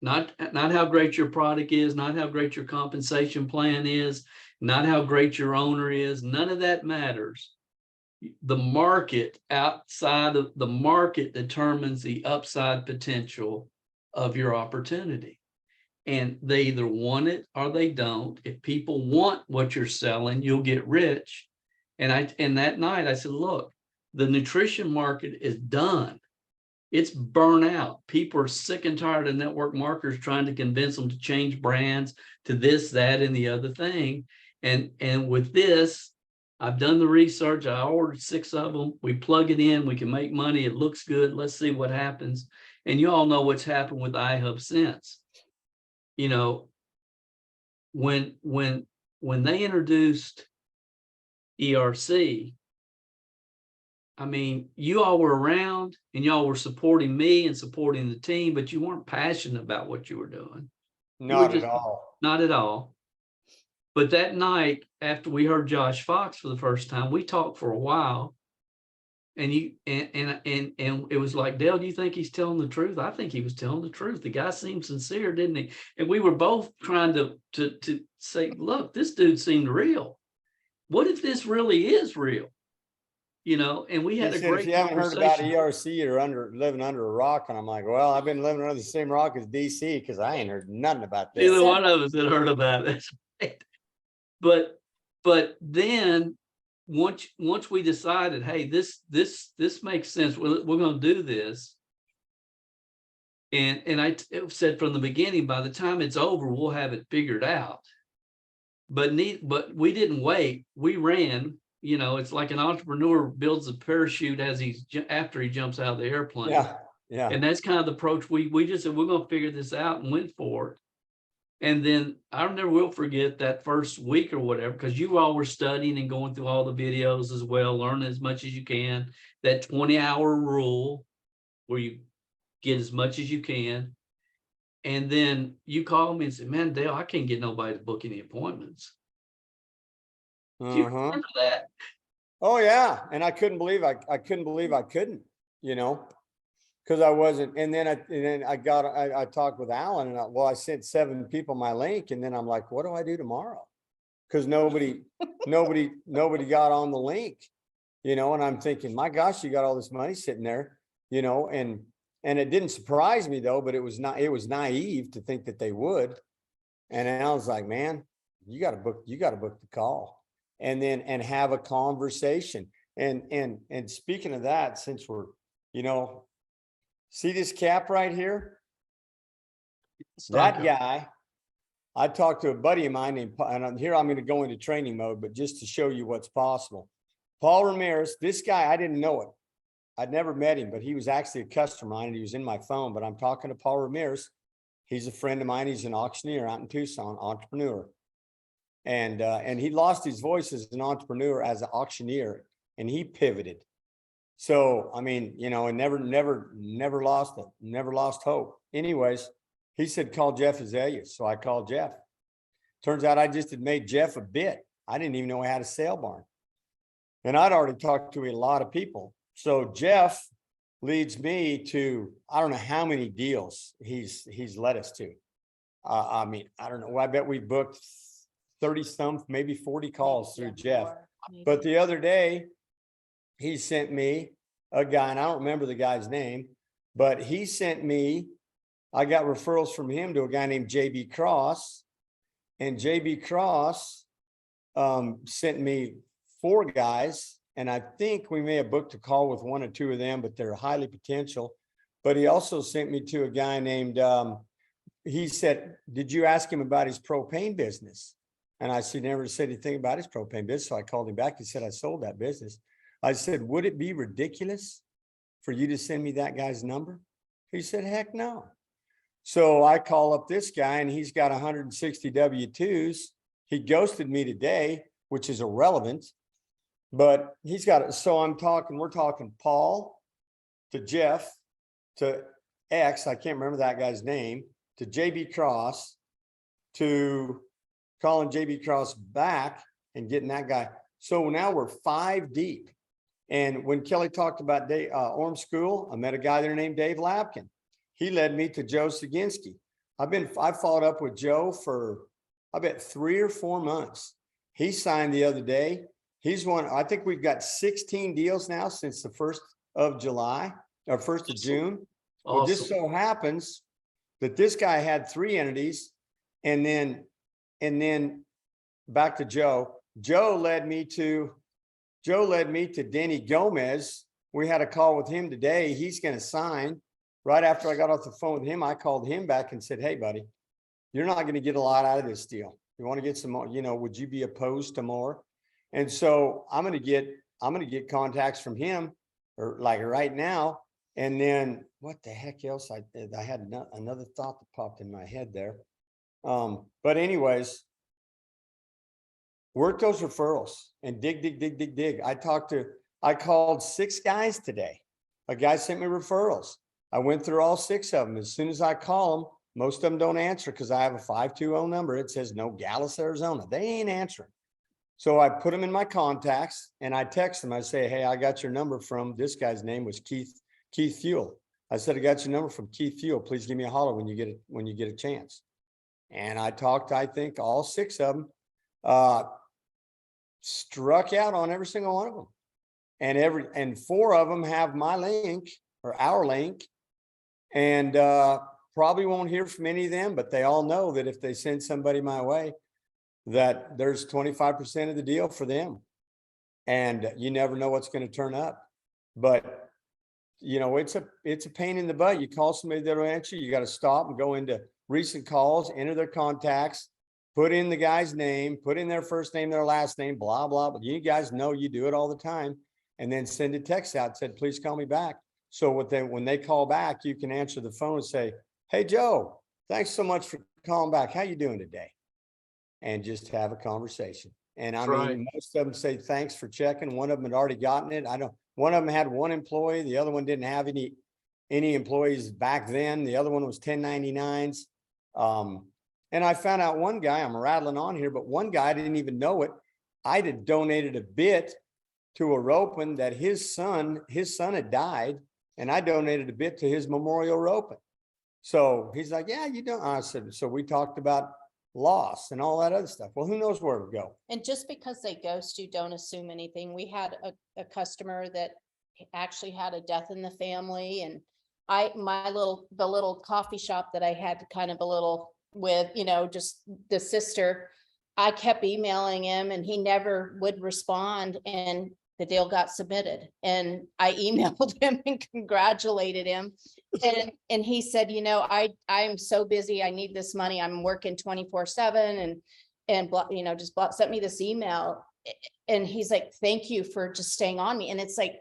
not how great your product is, not how great your compensation plan is, not how great your owner is. None of that matters. The market, outside of the market, determines the upside potential of your opportunity. And they either want it or they don't. If people want what you're selling, you'll get rich. And that night I said, look, the nutrition market is done. It's burnt out. People are sick and tired of network marketers trying to convince them to change brands to this, that, and the other thing. And with this, I've done the research. I ordered 6 of them. We plug it in. We can make money. It looks good. Let's see what happens. And you all know what's happened with iHub since. You know, when they introduced ERC, I mean, you all were around and y'all were supporting me and supporting the team, but you weren't passionate about what you were doing. Not at all. Not at all. But that night, after we heard Josh Fox for the first time, we talked for a while. And it was like, Dale, do you think he's telling the truth? I think he was telling the truth. The guy seemed sincere, didn't he? And we were both trying to say, look, this dude seemed real. What if this really is real? You know, and we had a great conversation. If you haven't heard about ERC, you're living under a rock. And I'm like, well, I've been living under the same rock as DC, because I ain't heard nothing about this. Neither one of us had heard about it. But then once we decided, hey, this makes sense, we're going to do this. And I said from the beginning, by the time it's over, we'll have it figured out. But we didn't wait. We ran. You know, it's like an entrepreneur builds a parachute after he jumps out of the airplane. Yeah. And that's kind of the approach we just said, we're going to figure this out, and went for it. And then I never will forget that first week or whatever, because you all were studying and going through all the videos as well, learning as much as you can, that 20-hour rule where you get as much as you can. And then you called me and said, man, Dale, I can't get nobody to book any appointments. Do you remember that? Oh yeah, and I couldn't believe I couldn't believe I couldn't, you know, because I wasn't. And then I talked with Alan, and I sent 7 people my link, and then I'm like, what do I do tomorrow? Because nobody got on the link, you know. And I'm thinking, my gosh, you got all this money sitting there, you know, and it didn't surprise me though, but it was naive to think that they would. And I was like, man, you got to book the call, and then have a conversation. And speaking of that, since we're, you know, see this cap right here? That guy, I talked to a buddy of mine named, and here I'm going to go into training mode, but just to show you what's possible. Paul Ramirez, this guy, I didn't know it. I'd never met him, but he was actually a customer of mine, and he was in my phone. But I'm talking to Paul Ramirez. He's a friend of mine. He's an auctioneer out in Tucson, entrepreneur. And he lost his voice as an entrepreneur, as an auctioneer, and he pivoted. So, I mean, you know, and never lost hope. Anyways, he said, call Jeff Azalea. So I called Jeff. Turns out I just had made Jeff a bit. I didn't even know I had a sale barn. And I'd already talked to a lot of people. So Jeff leads me to, I don't know how many deals he's led us to. I mean, I don't know. I bet we booked 30 some, maybe 40 calls through Jeff. But the other day, he sent me a guy, and I don't remember the guy's name, but he sent me, I got referrals from him to a guy named JB Cross, and JB Cross sent me 4 guys. And I think we may have booked a call with 1 or 2 of them, but they're highly potential. But he also sent me to a guy named, he said, did you ask him about his propane business? And I said, never said anything about his propane business. So I called him back. He said, I sold that business. I said, would it be ridiculous for you to send me that guy's number? He said, heck no. So I call up this guy, and he's got 160 W-2s. He ghosted me today, which is irrelevant. But he's got it. So we're talking Paul to Jeff to X, I can't remember that guy's name, to JB Cross, to calling JB Cross back and getting that guy. So now we're 5 deep. And when Kelly talked about Orm School, I met a guy there named Dave Lapkin. He led me to Joe Saginski. I've followed up with Joe for, I bet 3 or 4 months. He signed the other day. He's one, I think we've got 16 deals now since the 1st of July or 1st of June. Awesome. Well, just so happens that this guy had 3 entities, and then back to Joe. Joe led me to Denny Gomez. We had a call with him today. He's going to sign. Right after I got off the phone with him, I called him back and said, hey, buddy, you're not going to get a lot out of this deal. You want to get some more, you know, would you be opposed to more? And so I'm going to get contacts from him, or like right now. And then what the heck else? I had another thought that popped in my head there. But anyways, work those referrals and dig. I called 6 guys today. A guy sent me referrals. I went through all 6 of them. As soon as I call them, most of them don't answer because I have a 520 number. It says no, Gallus, Arizona. They ain't answering. So I put them in my contacts, and I text them. I say, hey, I got your number from, this guy's name was Keith Fuel. I said, I got your number from Keith Fuel. Please give me a holler when you get a chance. And I talked, I think all 6 of them, struck out on every single one of them. And 4 of them have my link, or our link. And probably won't hear from any of them, but they all know that if they send somebody my way, that there's 25% of the deal for them. And you never know what's going to turn up. But you know, it's a pain in the butt. You call somebody that'll answer, you got to stop and go into recent calls, enter their contacts, put in the guy's name, put in their first name, their last name, blah, blah. But you guys know you do it all the time. And then send a text out, said, please call me back. So when they call back, you can answer the phone and say, hey, Joe, thanks so much for calling back. How you doing today? And just have a conversation. And I mean, most of them say, thanks for checking. One of them had already gotten it. One of them had 1 employee. The other one didn't have any employees back then. The other one was 1099s. And I found out one guy, I'm rattling on here, but one guy didn't even know it. I had donated a bit to a roping that his son had died, and I donated a bit to his memorial roping. So he's like, yeah, you don't. I said, so we talked about loss and all that other stuff. Well, who knows where it'll go? And just because they ghost you, don't assume anything. We had a customer that actually had a death in the family, and the little coffee shop that I had kind of a little with, just the sister, I kept emailing him and he never would respond, and the deal got submitted, and I emailed him and congratulated him. And he said, I am so busy. I need this money. I'm working 24/7 and just sent me this email. And he's like, thank you for just staying on me. And it's like,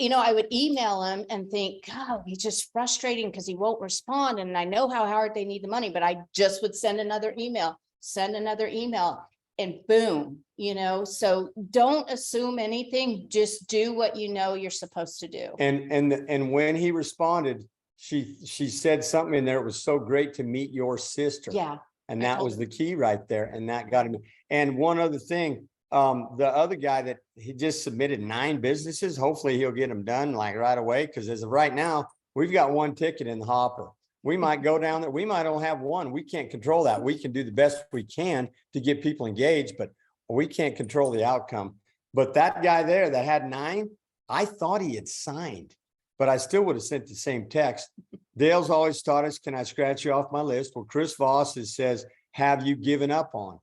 I would email him and think, God, he's just frustrating because he won't respond. And I know how hard they need the money, but I just would send another email, and boom, so don't assume anything. Just do what you're supposed to do. And when he responded, she said something in there. It was so great to meet your sister. Yeah. And I that told was him. the key right there. And that got him. And one other thing, the other guy that he just submitted 9 businesses, hopefully he'll get them done like right away. Cause as of right now, we've got 1 ticket in the hopper. We might go down there. We might only have 1. We can't control that. We can do the best we can to get people engaged, but we can't control the outcome. But that guy there that had 9, I thought he had signed, but I still would have sent the same text. Dale's always taught us, can I scratch you off my list? Well, Chris Voss says, have you given up on?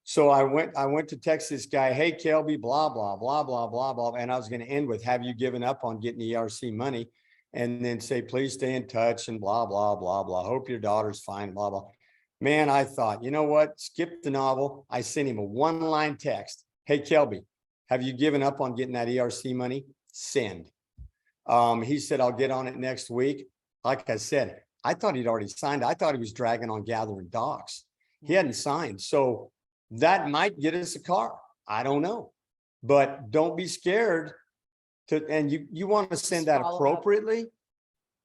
So I went to text this guy, hey, Kelby, blah, blah, blah, blah, blah, blah. And I was going to end with, have you given up on getting the ERC money? And then say, please stay in touch and blah, blah, blah, blah. Hope your daughter's fine, blah, blah. Man, I thought, you know what? Skip the novel. I sent him a 1-line text. Hey, Kelby, have you given up on getting that ERC money? Send. He said, I'll get on it next week. Like I said, I thought he'd already signed. I thought he was dragging on gathering docs. He hadn't signed. So that might get us a car. I don't know. But don't be scared to, and you want to send that appropriately.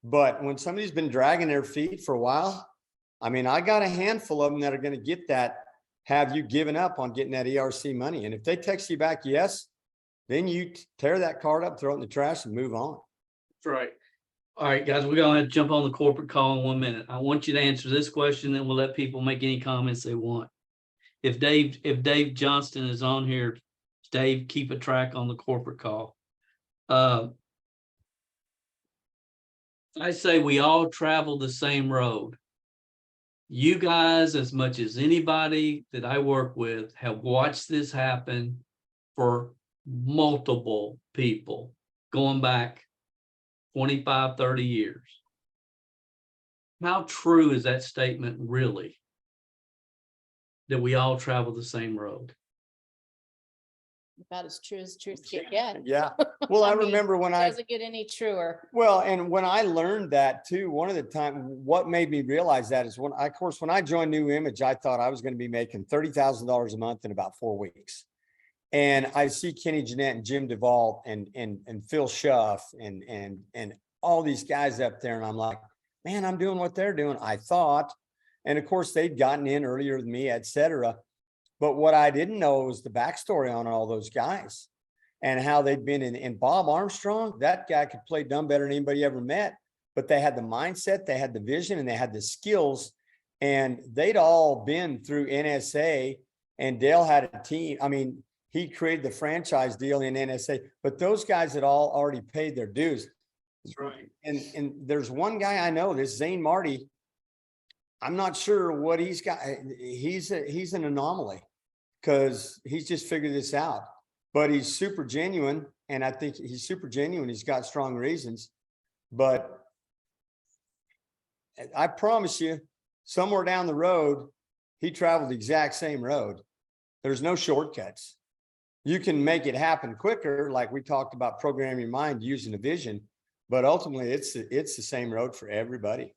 But when somebody's been dragging their feet for a while, I mean, I got a handful of them that are going to get that. Have you given up on getting that ERC money? And if they text you back, yes, then you tear that card up, throw it in the trash and move on. That's right. All right, guys, we're going to jump on the corporate call in 1 minute. I want you to answer this question, then we'll let people make any comments they want. If Dave Johnston is on here, Dave, keep a track on the corporate call. I say we all travel the same road. You guys, as much as anybody that I work with, have watched this happen for multiple people going back 25, 30 years. How true is that statement really? That we all travel the same road? About as true as truth can get. Yeah. Well, I mean, remember when it I doesn't get any truer. Well, and when I learned that too, one of the time, what made me realize that is when I joined New Image, I thought I was going to be making $30,000 a month in about 4 weeks. And I see Kenny Jeanette and Jim Duvall and Phil Schuff and all these guys up there. And I'm like, man, I'm doing what they're doing. I thought, and of course they'd gotten in earlier than me, et cetera. But what I didn't know was the backstory on all those guys and how they'd been in Bob Armstrong. That guy could play dumb better than anybody ever met, but they had the mindset, they had the vision, and they had the skills, and they'd all been through NSA, and Dale had a team. I mean, he created the franchise deal in NSA, but those guys had all already paid their dues. That's right. And there's one guy I know, this Zane Marty. I'm not sure what he's got. He's an anomaly because he's just figured this out, but he's super genuine. And I think he's super genuine. He's got strong reasons, but I promise you somewhere down the road, he traveled the exact same road. There's no shortcuts. You can make it happen quicker. Like we talked about programming your mind using a vision, but ultimately it's the same road for everybody.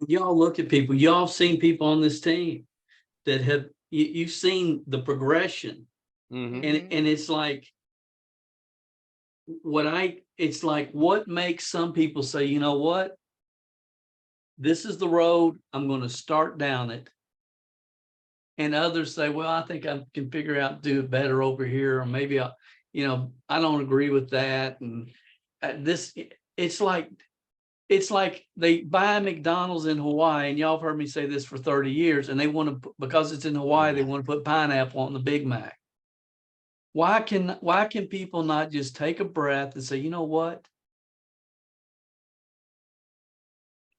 Y'all look at people, y'all seen people on this team that have, you've seen the progression. Mm-hmm. And it's like, it's like what makes some people say, you know what? This is the road, I'm going to start down it. And others say, well, I think I can figure out, do it better over here. Or maybe I don't agree with that. And this, it's like they buy McDonald's in Hawaii, and y'all have heard me say this for 30 years, and they want to, because it's in Hawaii, they want to put pineapple on the Big Mac. Why can people not just take a breath and say, you know what?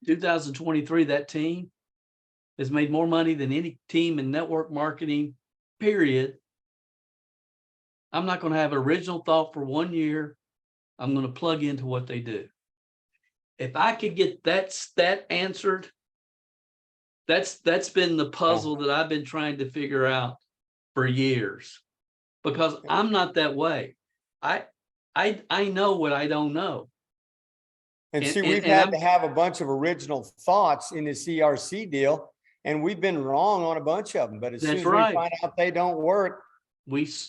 2023, that team has made more money than any team in network marketing, period. I'm not going to have an original thought for 1 year. I'm going to plug into what they do. If I could get that answered, that's been the puzzle that I've been trying to figure out for years, because I'm not that way. I know what I don't know. And see, we've had to have a bunch of original thoughts in this ERC deal, and we've been wrong on a bunch of them. But as soon as we find out they don't work,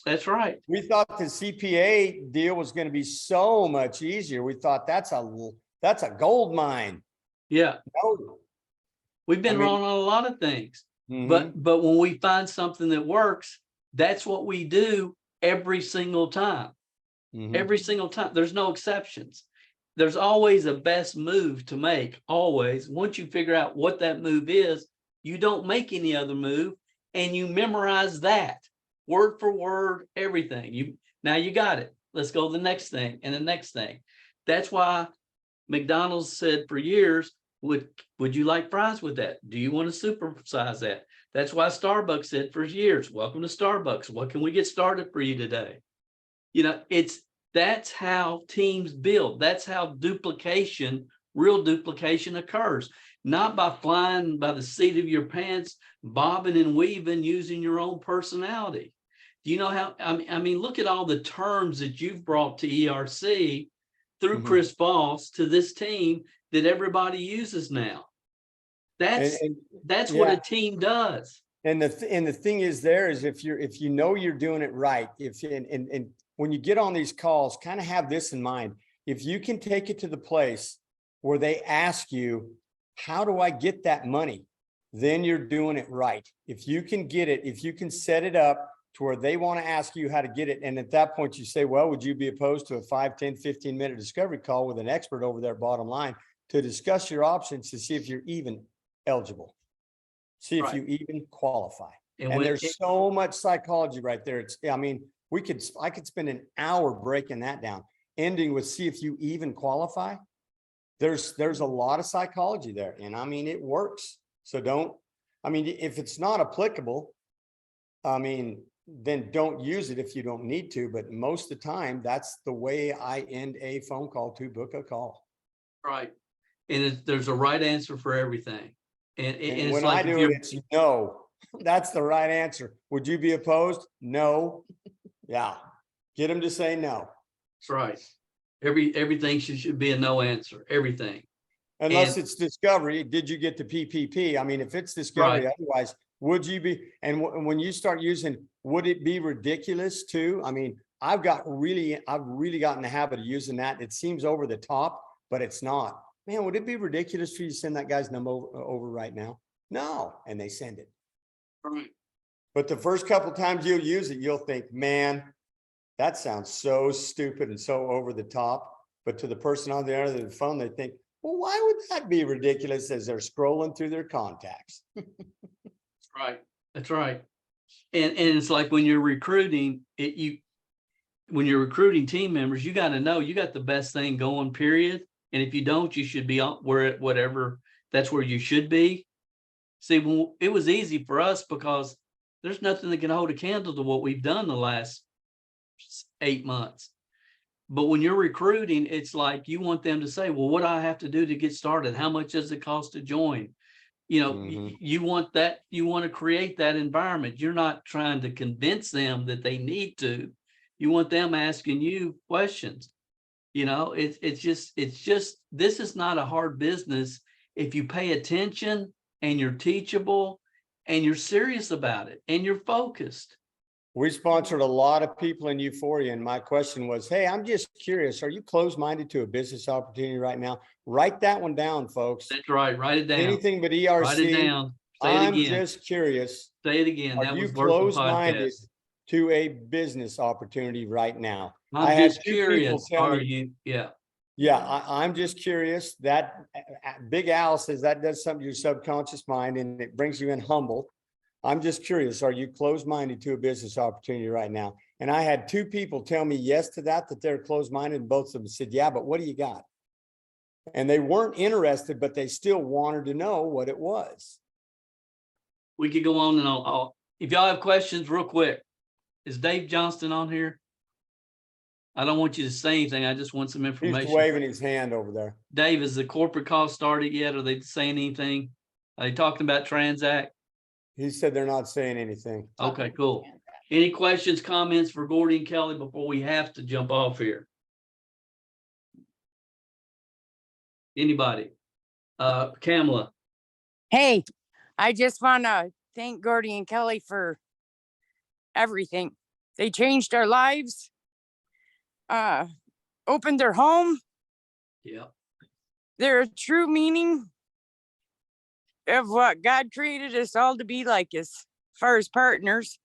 that's right. We thought the CPA deal was going to be so much easier. We thought that's a gold mine. Yeah. No. We've been wrong on a lot of things, but when we find something that works, that's what we do every single time. Every single time. There's no exceptions. There's always a best move to make. Always. Once you figure out what that move is, you don't make any other move, and you memorize that word for word, everything. Now you got it. Let's go to the next thing and the next thing. That's why McDonald's said for years, would you like fries with that? Do you want to supersize that? That's why Starbucks said for years, welcome to Starbucks. What can we get started for you today? That's how teams build. That's how real duplication occurs. Not by flying by the seat of your pants, bobbing and weaving, using your own personality. Do you know how, I mean, look at all the terms that you've brought to ERC through Chris Voss to this team that everybody uses now. That's what a team does. And the thing is if you know you're doing it right, and when you get on these calls, kind of have this in mind. If you can take it to the place where they ask you, how do I get that money? Then you're doing it right. If you can get it, if you can set it up to where they want to ask you how to get it. And at that point you say, well, would you be opposed to a 5, 10, 15-minute discovery call with an expert over there, bottom line, to discuss your options to see if you're even eligible, see if you even qualify. And there's so much psychology right there. I could spend an hour breaking that down, ending with see if you even qualify. There's a lot of psychology there. And I mean, it works. So if it's not applicable, then don't use it if you don't need to. But most of the time, that's the way I end a phone call to book a call. Right. And there's a right answer for everything. And when I do it, it's no. That's the right answer. Would you be opposed? No. Yeah. Get them to say no. That's right. Everything should be a no answer. Everything. Unless it's discovery. Did you get the PPP? I mean, if it's discovery, otherwise, would you be? And when you start using, would it be ridiculous too? I mean, I've really gotten the habit of using that. It seems over the top, but it's not. Man, would it be ridiculous for you to send that guy's number over right now? No. And they send it. Right. But the first couple of times you'll use it, you'll think, man, that sounds so stupid and so over the top. But to the person on the other end of the phone, they think, well, why would that be ridiculous as they're scrolling through their contacts? That's right. That's right. And it's like when you're recruiting, when you're recruiting team members, you got to know you got the best thing going, period. And if you don't, you should be whatever, that's where you should be. See, it was easy for us because there's nothing that can hold a candle to what we've done the last 8 months. But when you're recruiting, it's like you want them to say, well, what do I have to do to get started? How much does it cost to join? You want to create that environment. You're not trying to convince them that they need to. You want them asking you questions. It's just this is not a hard business if you pay attention and you're teachable and you're serious about it and you're focused. We sponsored a lot of people in Euphoria, and my question was, hey, I'm just curious, are you closed-minded to a business opportunity right now? Write that one down, folks. That's right. Write it down. Anything but ERC. Write it down. Say it again. I'm just curious. Say it again. Are that you was closed-minded? to a business opportunity right now? I I'm had just 2 people curious, tell are me- you, yeah, Yeah, I'm just curious that Big Al says that does something to your subconscious mind and it brings you in humble. I'm just curious, are you closed-minded to a business opportunity right now? And I had 2 people tell me yes to that they're closed-minded, and both of them said, yeah, but what do you got? And they weren't interested, but they still wanted to know what it was. we could go on and I'll, if y'all have questions real quick, is Dave Johnston on here? I don't want you to say anything. I just want some He's information. waving his hand over there. Dave, is the corporate call started yet? Are they saying anything? Are they talking about Transact? He said they're not saying anything. Okay, cool. Any questions, comments for Gordy and Kelly before we have to jump off here? Anybody? Kamala, Hey, I just want to thank Gordy and Kelly for everything. They changed our lives, opened their home. yeah, They're a true meaning of what God created us all to be like as far as partners,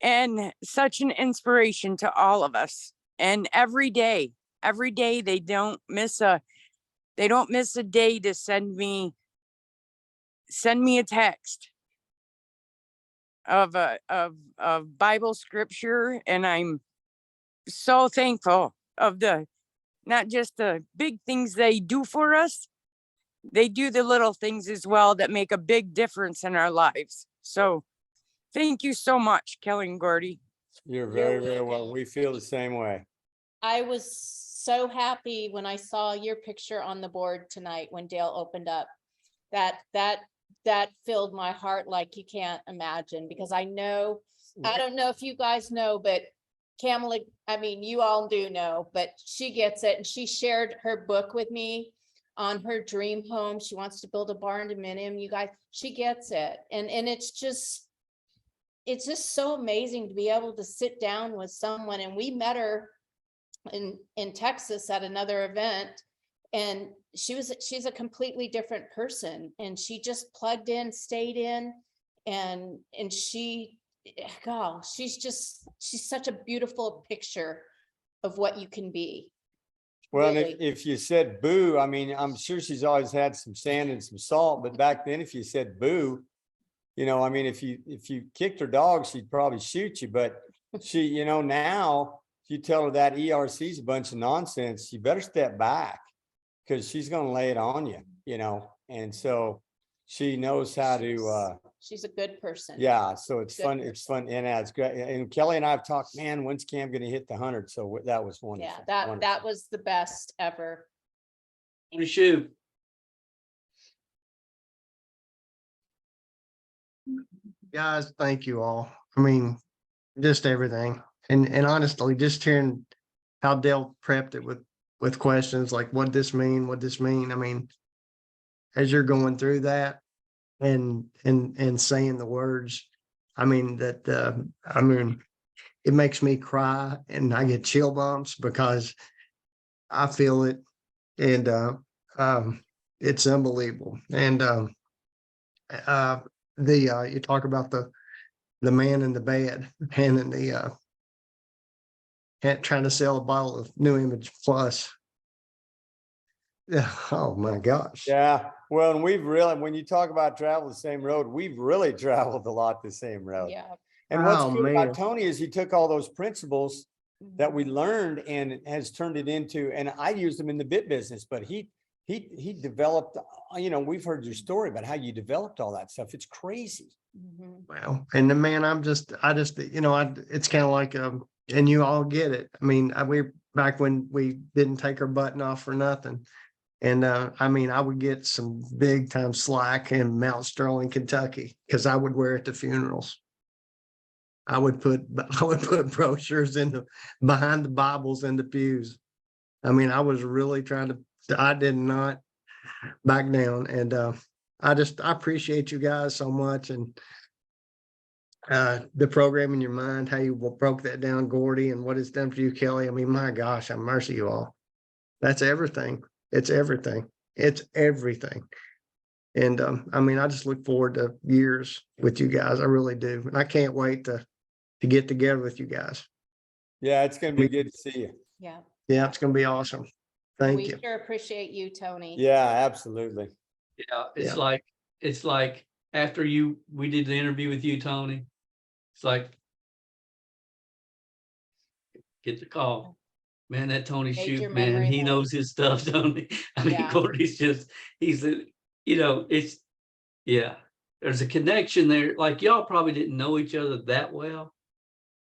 and such an inspiration to all of us. And every day they don't miss a day to send me a text of Bible scripture, and I'm so thankful of not just the big things they do for us, they do the little things as well that make a big difference in our lives. So thank you so much, Kelly and Gordy. You're very, very well. We feel the same way. I was so happy when I saw your picture on the board tonight when Dale opened up. That filled my heart like you can't imagine, because I don't know if you guys know, but Kamala, I mean, you all do know, but she gets it. And she shared her book with me on her dream home. She wants to build a barn dominium. You guys, she gets it. And it's just so amazing to be able to sit down with someone. And we met her in Texas at another event, and she's a completely different person, and she just plugged in, stayed in, and she's such a beautiful picture of what you can be. Well, and Really. if you said boo, I mean, I'm sure she's always had some sand and some salt, but back then, if you said boo, I mean, if you kicked her dog, she'd probably shoot you. But she, now if you tell her that ERC is a bunch of nonsense, you better step back, because she's going to lay it on you, and so she knows how to, She's a good person. yeah. So it's Good fun. person. It's fun. And it's great. And Kelly and I have talked, man, when's Cam going to hit the 100? So that was wonderful. Yeah, Wonderful. that was the best ever. Tony Shu, Guys, thank you all. I mean, just everything. And honestly, just hearing how Dale prepped it with questions like, what this mean? What this mean? I mean, as you're going through that and saying the words, I mean, it makes me cry and I get chill bumps because I feel it. And it's unbelievable. And you talk about the man in the bed and in the trying to sell a bottle of New Image Plus. Yeah. Oh my gosh. Yeah. Well, and when you talk about travel the same road, we've really traveled a lot the same road. Yeah. And what's Oh, good man. about Tony is he took all those principles that we learned and has turned it into, and I used them in the bit business, but he developed, we've heard your story about how you developed all that stuff. It's crazy. Mhm. Well, and the man, it's kind of like, and you all get it. I mean, we back when we didn't take our button off for nothing. And I mean, I would get some big time slack in Mount Sterling, Kentucky, because I would wear it to funerals. I would put brochures behind the Bibles in the pews. I mean, I was really I did not back down. And I appreciate you guys so much. And the program in your mind, how you broke that down, Gordy, and what it's done for you, Kelly. I mean, my gosh, have mercy, you all. That's everything. It's everything. It's everything. And I mean, I just look forward to years with you guys. I really do. And I can't wait to get together with you guys. Yeah, it's gonna be good to see you. Yeah. Yeah, it's gonna be awesome. Thank We you. sure appreciate you, Tony. Yeah, absolutely. Yeah, Yeah. it's like after we did the interview with you, Tony. It's like get the call. Man, that Tony Made your Shoot, man, memory he lane. knows his stuff, don't he? I mean, Yeah. Gordy's just, it's, yeah, there's a connection there. Like y'all probably didn't know each other that well.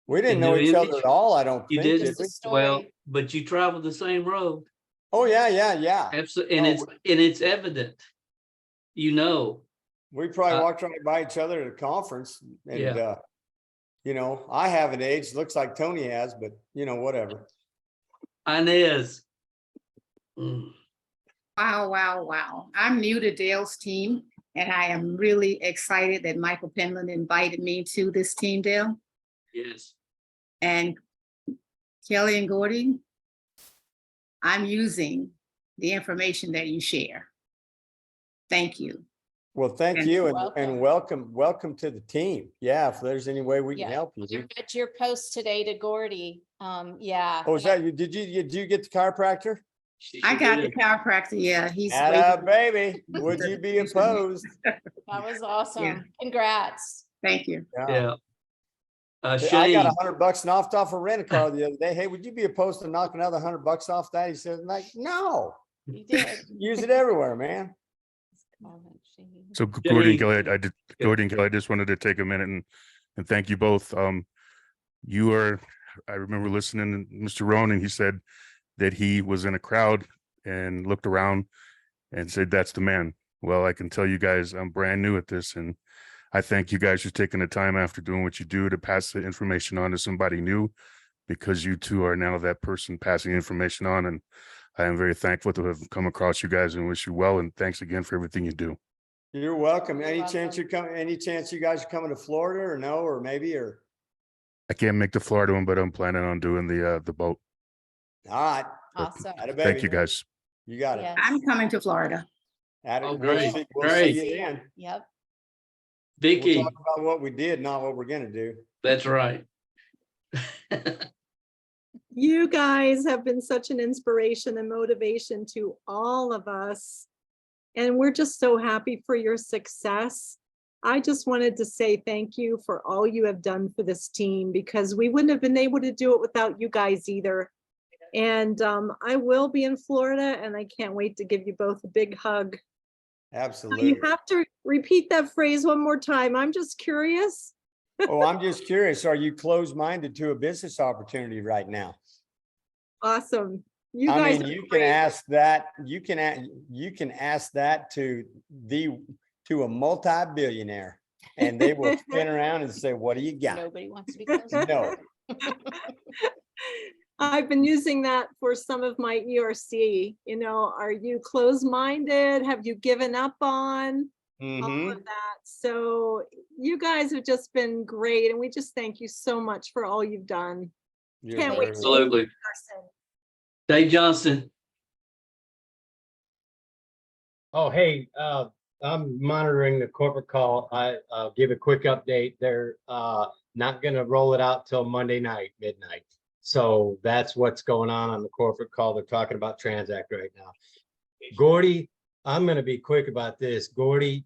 We didn't In know New each other Image? at all, I don't You think, didn't? did Just a we? Well, story. but you traveled the same road. Oh, yeah. Absolutely. And Oh, it's evident, we probably Uh, walked right by each other at a conference and, Yeah. I haven't aged, looks like Tony has, but whatever. Inez. Mm. Wow. I'm new to Dale's team, and I am really excited that Michael Penland invited me to this team, Dale. Yes. And Kelly and Gordy, I'm using the information that you share. Thank you. Well, thank And you welcome. and welcome to the team. Yeah, if there's any way we can Yeah. help you. You got your post today to Gordy. Yeah. Oh, is that you? Did you get the chiropractor? I got the chiropractor, yeah, he's Atta waiting. baby, would you be opposed? That was awesome. Yeah. Congrats. Thank you. Yeah. I got Shane, $100 knocked off a rent a car the other day. Hey, would you be opposed to knocking another $100 off that? He said, like, no, You did. use it everywhere, man. So Gordy and Shane. Kelly, Gordy and Kelly, I just wanted to take a minute and thank you both. I remember listening to Mr. Rohn, and he said that he was in a crowd and looked around and said, that's the man. Well, I can tell you guys, I'm brand new at this, and I thank you guys for taking the time after doing what you do to pass the information on to somebody new, because you two are now that person passing information on. And I am very thankful to have come across you guys and wish you well. And thanks again for everything you do. You're welcome. You're Any chance any chance you guys are coming to Florida or no, or maybe, or? I can't make the Florida one, but I'm planning on doing the boat. All right. Awesome. Atta Thank baby. you guys. You got it. Yes. I'm coming to Florida. We'll great, see great. you then. Yep. We'll Vicky, talk about what we did, not what we're gonna do. that's right. You guys have been such an inspiration and motivation to all of us. And we're just so happy for your success. I just wanted to say thank you for all you have done for this team, because we wouldn't have been able to do it without you guys either. And I will be in Florida, and I can't wait to give you both a big hug. Now, Absolutely. you have to repeat that phrase one more time. I'm just curious. Oh, I'm just curious. Are you closed-minded to a business opportunity right now? Awesome. You I guys mean, are you can great. ask that, you can ask that to a multi-billionaire, and they will spin around and say, what do you got? Nobody wants to be close. No. I've been using that for some of my ERC. Are you closed-minded? Have you given up on all Mhm. of that? So you guys have just been great, and we just thank you so much for all you've done. You're Can't very wait to welcome. Absolutely. Person. Dave Johnston. Oh, hey, I'm monitoring the corporate call. I'll give a quick update. They're not gonna roll it out till Monday night, midnight. So that's what's going on the corporate call. They're talking about Transact right now. Gordy, I'm gonna be quick about this. Gordy,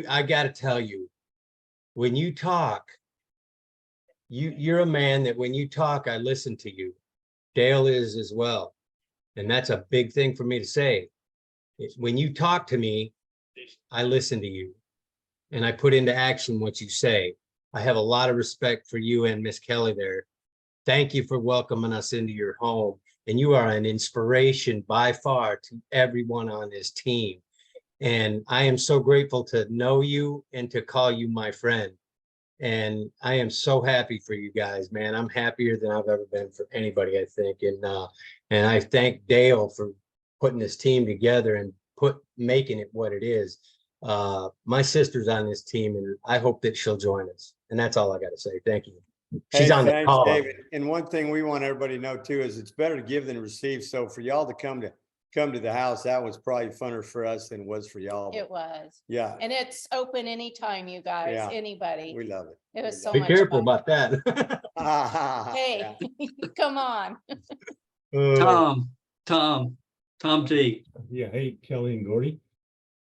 I gotta tell you, when you talk, you're a man that when you talk, I listen to you. Dale is as well. And that's a big thing for me to say. When you talk to me, I listen to you and I put into action what you say. I have a lot of respect for you and Miss Kelly there. Thank you for welcoming us into your home. And you are an inspiration by far to everyone on this team. And I am so grateful to know you and to call you my friend. And I am so happy for you guys, man. I'm happier than I've ever been for anybody, I think. And I thank Dale for putting this team together and making it what it is. My sister's on this team, and I hope that she'll join us. And that's all I got to say. Thank you. She's Hey, on the thanks, call. David. And one thing we want everybody to know too is it's better to give than receive. So for y'all to come come to the house. That was probably funner for us than it was for y'all. but It was. Yeah, And it's open anytime, you guys, Yeah. anybody. we love it. It was We so Be much careful fun. about that. Hey, come on. Tom, Tom T. Yeah, hey, Kelly and Gordy.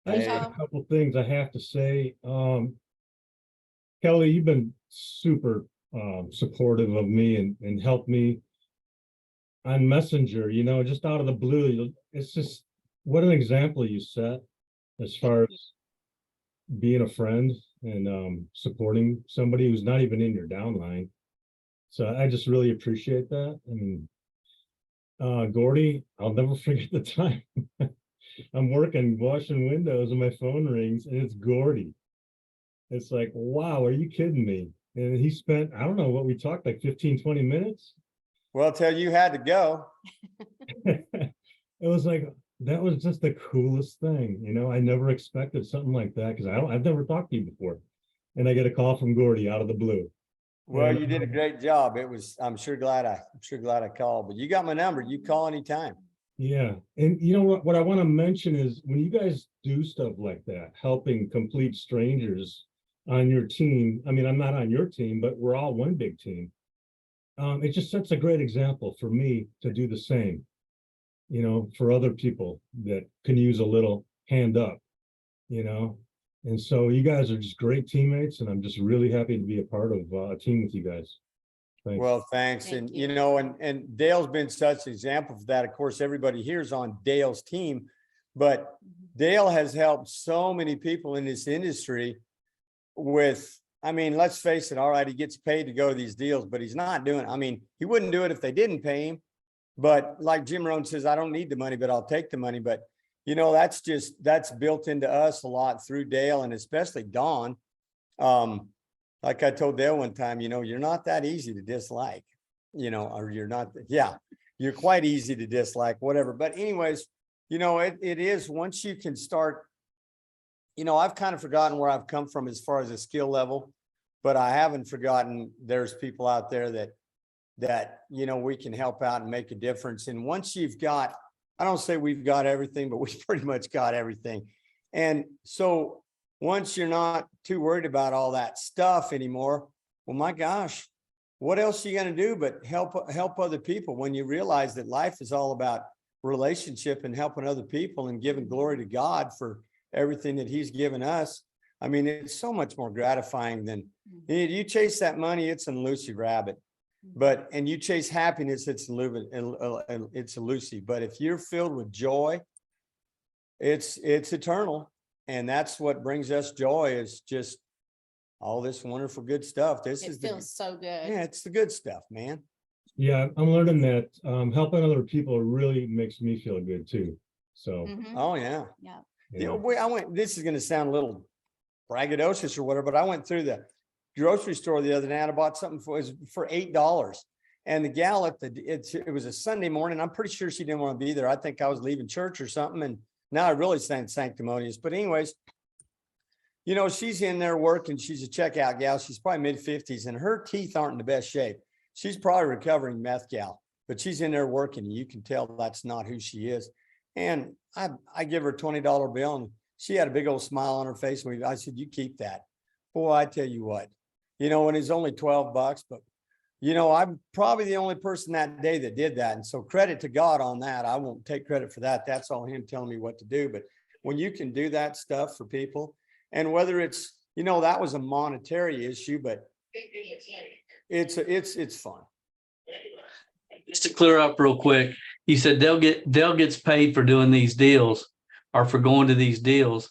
I just Hey. got a couple things I have to say. Kelly, you've been super supportive of me and helped me on Messenger, just out of the blue. It's just what an example you set as far as being a friend and supporting somebody who's not even in your downline. So I just really appreciate that. I mean, Gordy, I'll never forget the time. I'm working, washing windows, and my phone rings, and it's Gordy. It's like, wow, are you kidding me? And he spent, I don't know what we talked, like 15, 20 minutes. Well, till you had to go. It was like, that was just the coolest thing. I never expected something like that because I've never talked to you before. And I get a call from Gordy out of the blue. Well, And, you did a great job. I'm sure glad I called, but you got my number. You call anytime. Yeah. And you know what I want to mention is when you guys do stuff like that, helping complete strangers on your team. I mean, I'm not on your team, but we're all one big team. It just sets a great example for me to do the same, for other people that can use a little hand up, And so you guys are just great teammates, and I'm just really happy to be a part of a team with you guys. Thanks. Well, thanks. Thank And, you. and Dale's been such an example for that. Of course, everybody here is on Dale's team, but Dale has helped so many people in this industry with, let's face it. All right. He gets paid to go to these deals, but he's not doing, he wouldn't do it if they didn't pay him. But like Jim Rohn says, I don't need the money, but I'll take the money. But that's built into us a lot through Dale and especially Dawn. Like I told Dale one time, you're not that easy to dislike, or you're not, you're quite easy to dislike, whatever. But anyways, it is once you can start, I've kind of forgotten where I've come from as far as a skill level, but I haven't forgotten there's people out there that, we can help out and make a difference. And once you've got, I don't say we've got everything, but we've pretty much got everything. And so once you're not too worried about all that stuff anymore, well, my gosh, what else are you going to do but help other people when you realize that life is all about relationship and helping other people and giving glory to God for everything that he's given us. It's so much more gratifying than you chase that money. It's an elusive rabbit. And you chase happiness, it's elusive. But if you're filled with joy, it's eternal. And that's what brings us joy is just all this wonderful good stuff. It feels so good. Yeah, it's the good stuff, man. Yeah, I'm learning that helping other people really makes me feel good too. So, Mhm. Oh yeah. Yeah. This is going to sound a little braggadocious or whatever, but I went through the grocery store the other day and I bought something for $8. And the gal it was a Sunday morning. I'm pretty sure she didn't want to be there. I think I was leaving church or something. And now I really sound sanctimonious. But anyways, she's in there working. She's a checkout gal. She's probably mid-50s and her teeth aren't in the best shape. She's probably a recovering meth gal, but she's in there working. And you can tell that's not who she is. And I give her a $20 bill and she had a big old smile on her face. And I said, you keep that. Boy, I tell you what, and it's only $12, but I'm probably the only person that day that did that. And so credit to God on that. I won't take credit for that. That's all him telling me what to do. But when you can do that stuff for people, and whether it's, that was a monetary issue, but it's fun. Just to clear up real quick, you said Dale gets paid for doing these deals or for going to these deals.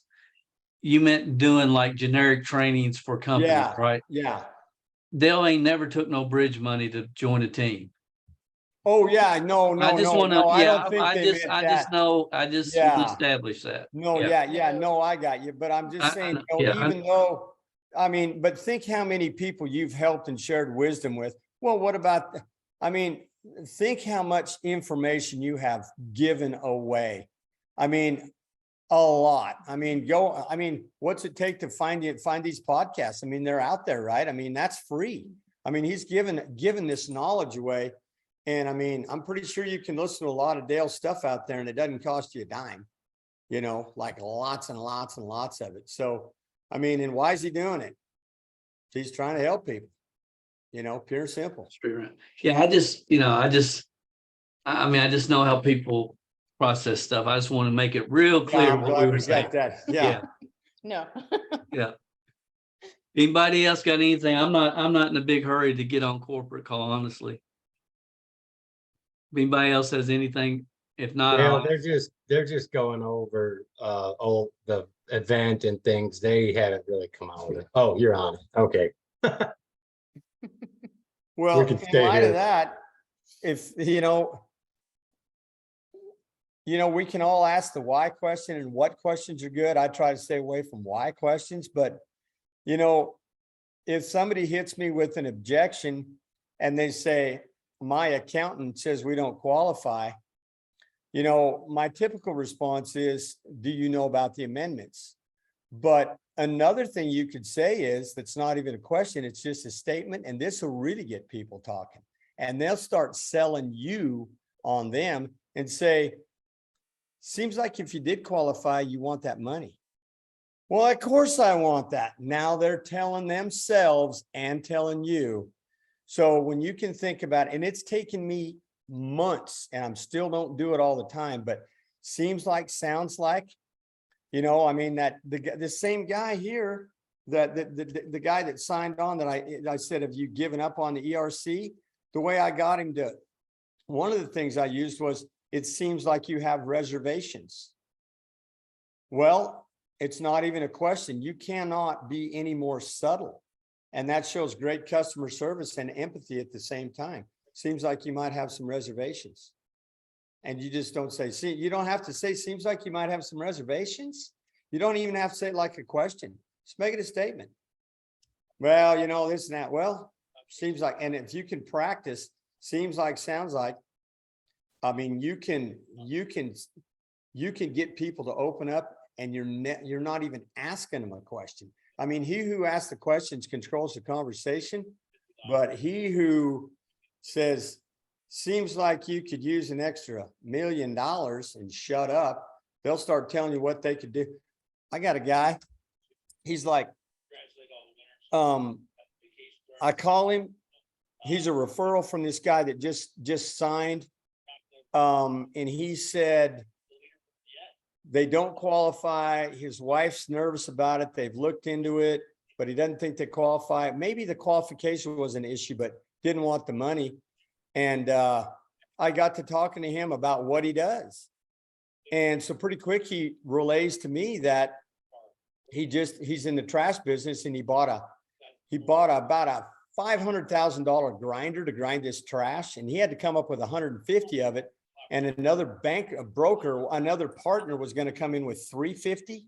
You meant doing like generic trainings for companies, right? Yeah. Dale ain't never took no bridge money to join a team. Oh yeah, no. I just want to, I don't think they meant I that. just know, I just Yeah. want to establish that. No, yeah, no, I got you. But I'm just saying, even though, but think how many people you've helped and shared wisdom with. Well, what about, think how much information you have given away. A lot. What's it take to find these podcasts? They're out there, right? That's free. He's given this knowledge away. And I mean, I'm pretty sure you can listen to a lot of Dale's stuff out there and it doesn't cost you a dime, you know, like lots and lots and lots of it. So, I mean, and why is he doing it? He's trying to help people, you know, pure and simple. Yeah, I just, you know, I mean, I just know how people process stuff. I just want to make it real Yeah, clear I'm what we glad were we saying. got that. Yeah. No. Yeah. Anybody else got anything? I'm not in a big hurry to get on corporate call, honestly. If anybody else has anything, if not, Well, I'll, they're just going over all the event and things. They haven't really come out with it. Oh, you're on it. Okay. Well, can in stay light here. of that, if, you know, we can all ask the why question and what questions are good. I try to stay away from why questions, but you know, if somebody hits me with an objection and they say, my accountant says we don't qualify, you know, my typical response is, do you know about the amendments? But another thing you could say is, that's not even a question, it's just a statement, and this will really get people talking. And they'll start selling you on them and say, seems like if you did qualify, you want that money. Well, of course I want that. Now they're telling themselves and telling you. So when you can think about it, and it's taken me months and I'm still don't do it all the time, but seems like, sounds like, you know, I mean, that the same guy here, that the guy that signed on that I said, have you given up on the ERC? The way I got him to, one of the things I used was, it seems like you have reservations. Well, it's not even a question. You cannot be any more subtle. And that shows great customer service and empathy at the same time. Seems like you might have some reservations. And you just don't say, see, you don't have to say, seems like you might have some reservations. You don't even have to say it like a question. Just make it a statement. Well, you know, this and that. Well, seems like, and if you can practice, seems like, sounds like, I mean, you can get people to open up and you're not even asking them a question. I mean, he who asks the questions controls the conversation, but he who says, seems like you could use an extra $1 million and shut up, they'll start telling you what they could do. I got a guy, he's like, I call him, he's a referral from this guy that just signed. And he said, they don't qualify. His wife's nervous about it. They've looked into it, but he doesn't think they qualify. Maybe the qualification was an issue, but didn't want the money. And I got to talking to him about what he does. And so pretty quick, he relays to me that he's in the trash business and he bought about a $500,000 grinder to grind this trash. And he had to come up with 150 of it. And another another partner was going to come in with 350.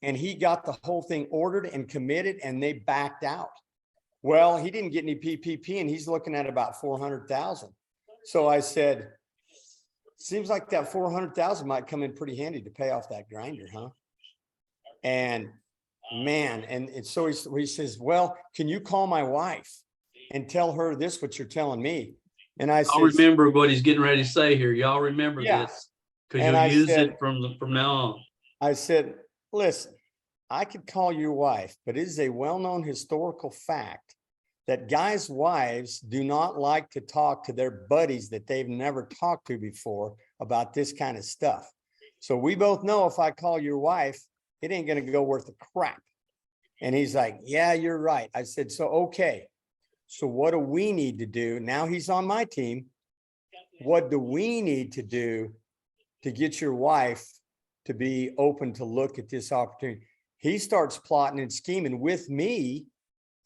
And he got the whole thing ordered and committed and they backed out. Well, he didn't get any PPP and he's looking at about 400,000. So I said, seems like that 400,000 might come in pretty handy to pay off that grinder, huh? And man, and so he says, well, can you call my wife and tell her this, what you're telling me? And I said, I'll remember what he's getting ready to say here. Y'all remember Yeah. this, because And you'll I use said- it from now on. I said, listen, I could call your wife, but it is a well-known historical fact that guys' wives do not like to talk to their buddies that they've never talked to before about this kind of stuff. So we both know if I call your wife, it ain't going to go worth a crap. And he's like, yeah, you're right. I said, so, okay. So what do we need to do? Now he's on my team. What do we need to do to get your wife to be open to look at this opportunity? He starts plotting and scheming with me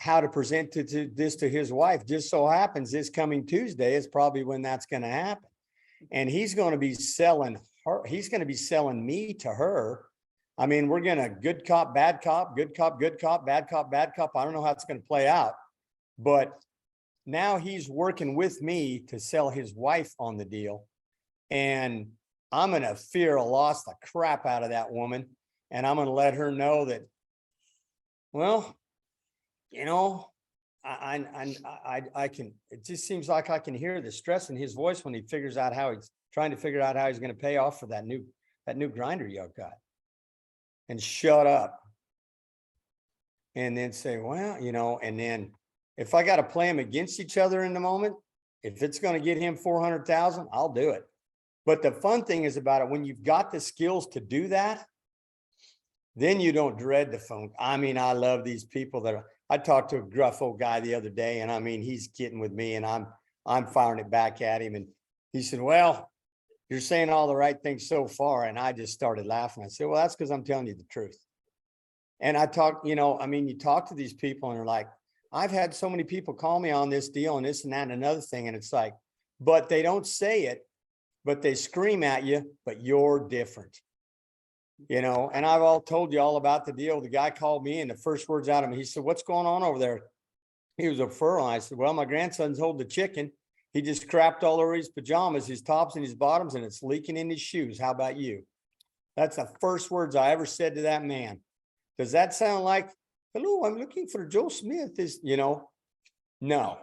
how to present this to his wife. Just so happens this coming Tuesday is probably when that's going to happen. And he's going to be selling her. He's going to be selling me to her. I mean, we're going to good cop, bad cop, good cop, good cop, bad cop, bad cop. I don't know how it's going to play out, but now he's working with me to sell his wife on the deal. And I'm going to fear loss the crap out of that woman. And I'm going to let her know that, well, you know, I can, it just seems like I can hear the stress in his voice when he figures out how he's trying to figure out how he's gonna pay off for that new grinder y'all got. And shut up. And then say, well, you know, and then if I gotta play them against each other in the moment, if it's gonna get him 400,000, I'll do it. But the fun thing is about it, when you've got the skills to do that, then you don't dread the phone. I mean, I love these people that are, I talked to a gruff old guy the other day, and I mean, he's getting with me and I'm firing it back at him. And he said, well, you're saying all the right things so far. And I just started laughing. I said, well, that's because I'm telling you the truth. And I talk, you know, I mean, you talk to these people and they're like, I've had so many people call me on this deal and this and that and another thing. And it's like, but they don't say it, but they scream at you, but you're different. You know, and I've all told you all about the deal. The guy called me and the first words out of him, he said, what's going on over there? He was a referral. I said, well, my grandson's holding the chicken. He just crapped all over his pajamas, his tops and his bottoms, and it's leaking in his shoes. How about you? That's the first words I ever said to that man. Does that sound like, hello, I'm looking for Joe Smith? Is, you know, no.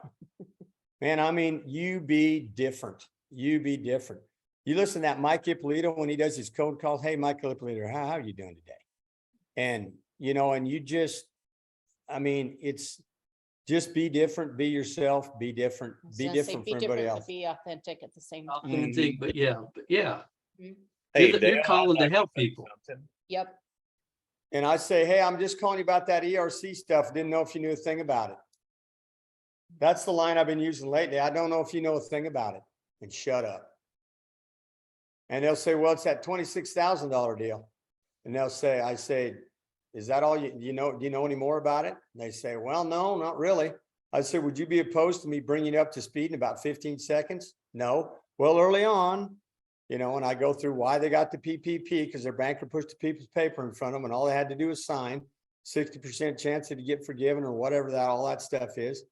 Man, I mean, you be different. You be different. You listen to that Mike Ippolito when he does his code calls. Hey, Mike Ippolito, how are you doing today? And, you know, and you just, I mean, it's just be different, be yourself, be different, I was be gonna say, different be from everybody different, else. but be authentic at the same time. Authentic, but yeah, Mhm. you're calling to help people. Yep. And I say, hey, I'm just calling you about that ERC stuff. Didn't know if you knew a thing about it. That's the line I've been using lately. I don't know if you know a thing about it. And shut up. And they'll say, well, it's that $26,000 deal. And they'll say, I say, is that all you know? Do you know any more about it? And they say, well, no, not really. I said, would you be opposed to me bringing you up to speed in about 15 seconds? No. Well, early on, you know, and I go through why they got the PPP, because their banker pushed the people's paper in front of them and all they had to do was sign. 60% chance to get forgiven or whatever that all that stuff is.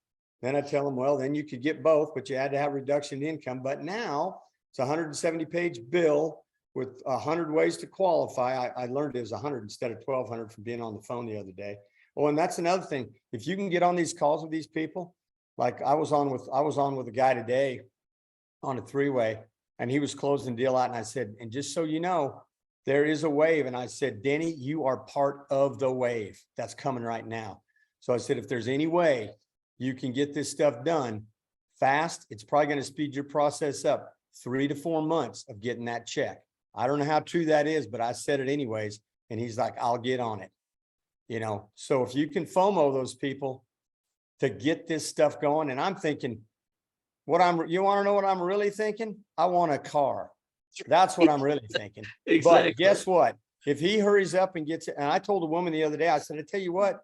Then I tell them, well, then you could get both, but you had to have reduction in income. But now it's a 170-page bill with 100 ways to qualify. I learned it was 100 instead of 1,200 from being on the phone the other day. Oh, and that's another thing. If you can get on these calls with these people, like I was on with a guy today on a three-way, and he was closing the deal out. And I said, and just so you know, there is a wave. And I said, Denny, you are part of the wave that's coming right now. So I said, if there's any way you can get this stuff done fast, it's probably going to speed your process up 3 to 4 months of getting that check. I don't know how true that is, but I said it anyways. And he's like, I'll get on it. You know, so if you can FOMO those people to get this stuff going, and I'm thinking, you want to know what I'm really thinking? I want a car. That's what I'm really thinking. Exactly. But guess what? If he hurries up and gets it, and I told a woman the other day, I said, I tell you what,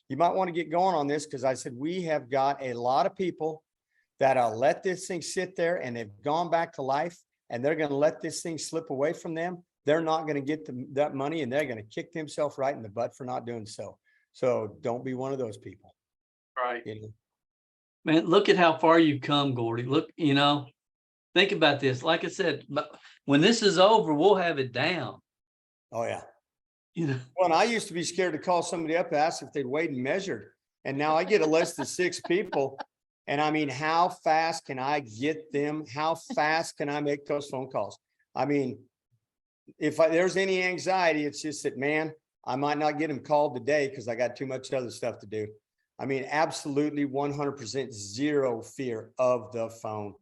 you might want to get going on this, because I said, we have got a lot of people that let this thing sit there and they've gone back to life and they're going to let this thing slip away from them. They're not going to get that money and they're going to kick themselves right in the butt for not doing so. So don't be one of those people. Right. You know? Man, look at how far you've come, Gordy. Look, you know, think about this. Like I said, but when this is over, we'll have it down. Oh yeah. You know, Well, and I used to be scared to call somebody up and ask if they'd weighed and measured. And now I get a list of 6 people. And I mean, how fast can I get them? How fast can I make those phone calls? I mean, if there's any anxiety, it's just that, man, I might not get them called today because I got too much other stuff to do. I mean, absolutely 100% zero fear of the phone.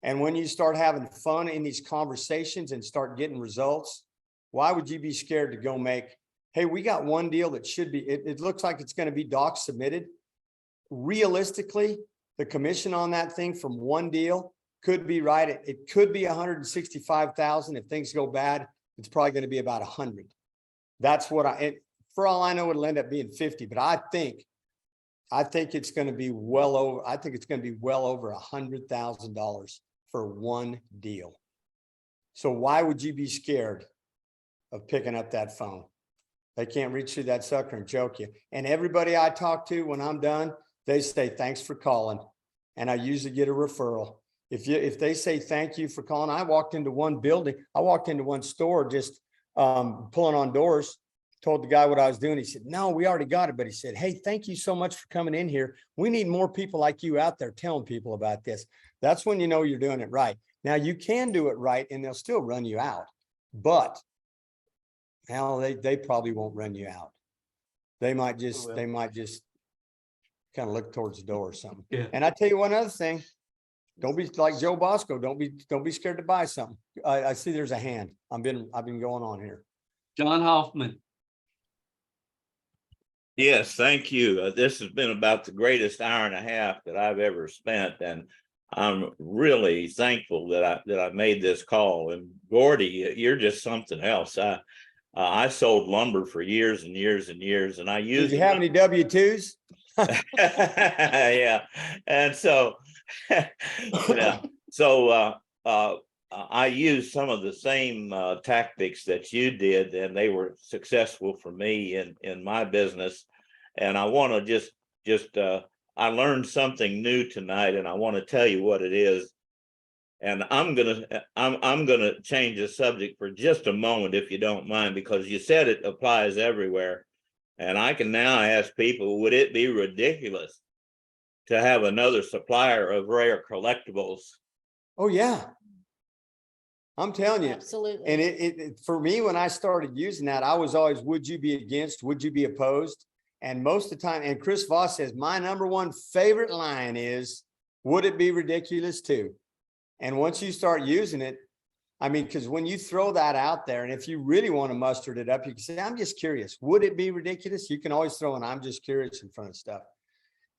And when you start having fun in these conversations and start getting results, why would you be scared to go make, hey, we got one deal that should be, it looks like it's going to be doc submitted. Realistically, the commission on that thing from one deal could be right. It could be 165,000. If things go bad, it's probably going to be about 100. That's what for all I know, it'll end up being 50, but I think it's going to be well over, I think it's going to be well over $100,000 for one deal. So why would you be scared of picking up that phone? They can't reach through that sucker and choke you. And everybody I talk to when I'm done, they say, thanks for calling. And I usually get a referral. If they say, thank you for calling, I walked into one building, I walked into one store just pulling on doors. told the guy what I was doing. He said, no, we already got it. But he said, hey, thank you so much for coming in here. We need more people like you out there telling people about this. That's when you know you're doing it right. Now you can do it right and they'll still run you out, but now they probably won't run you out. They might just kind of look towards the door or something. Yeah. And I tell you one other thing, don't be like Joe Bosco. Don't be scared to buy something. I see there's a hand. I've been going on here. John Hoffman. Yes, thank you. This has been about the greatest hour and a half that I've ever spent, and I'm really thankful that I made this call. And Gordy, you're just something else. I sold lumber for years and years and years, and I used. Did you have any W-2s? Yeah, and so yeah, so I used some of the same tactics that you did, and they were successful for me in my business. And I want to just I learned something new tonight, and I want to tell you what it is. And I'm gonna change the subject for just a moment, if you don't mind, because you said it applies everywhere. And I can now ask people, would it be ridiculous to have another supplier of rare collectibles? Oh yeah. I'm telling you. Absolutely. And it for me, when I started using that, I was always, would you be against? Would you be opposed? And most of the time, and Chris Voss says, my number one favorite line is, would it be ridiculous too? And once you start using it, I mean, because when you throw that out there, and if you really want to muster it up, you can say, I'm just curious. Would it be ridiculous? You can always throw an I'm just curious in front of stuff.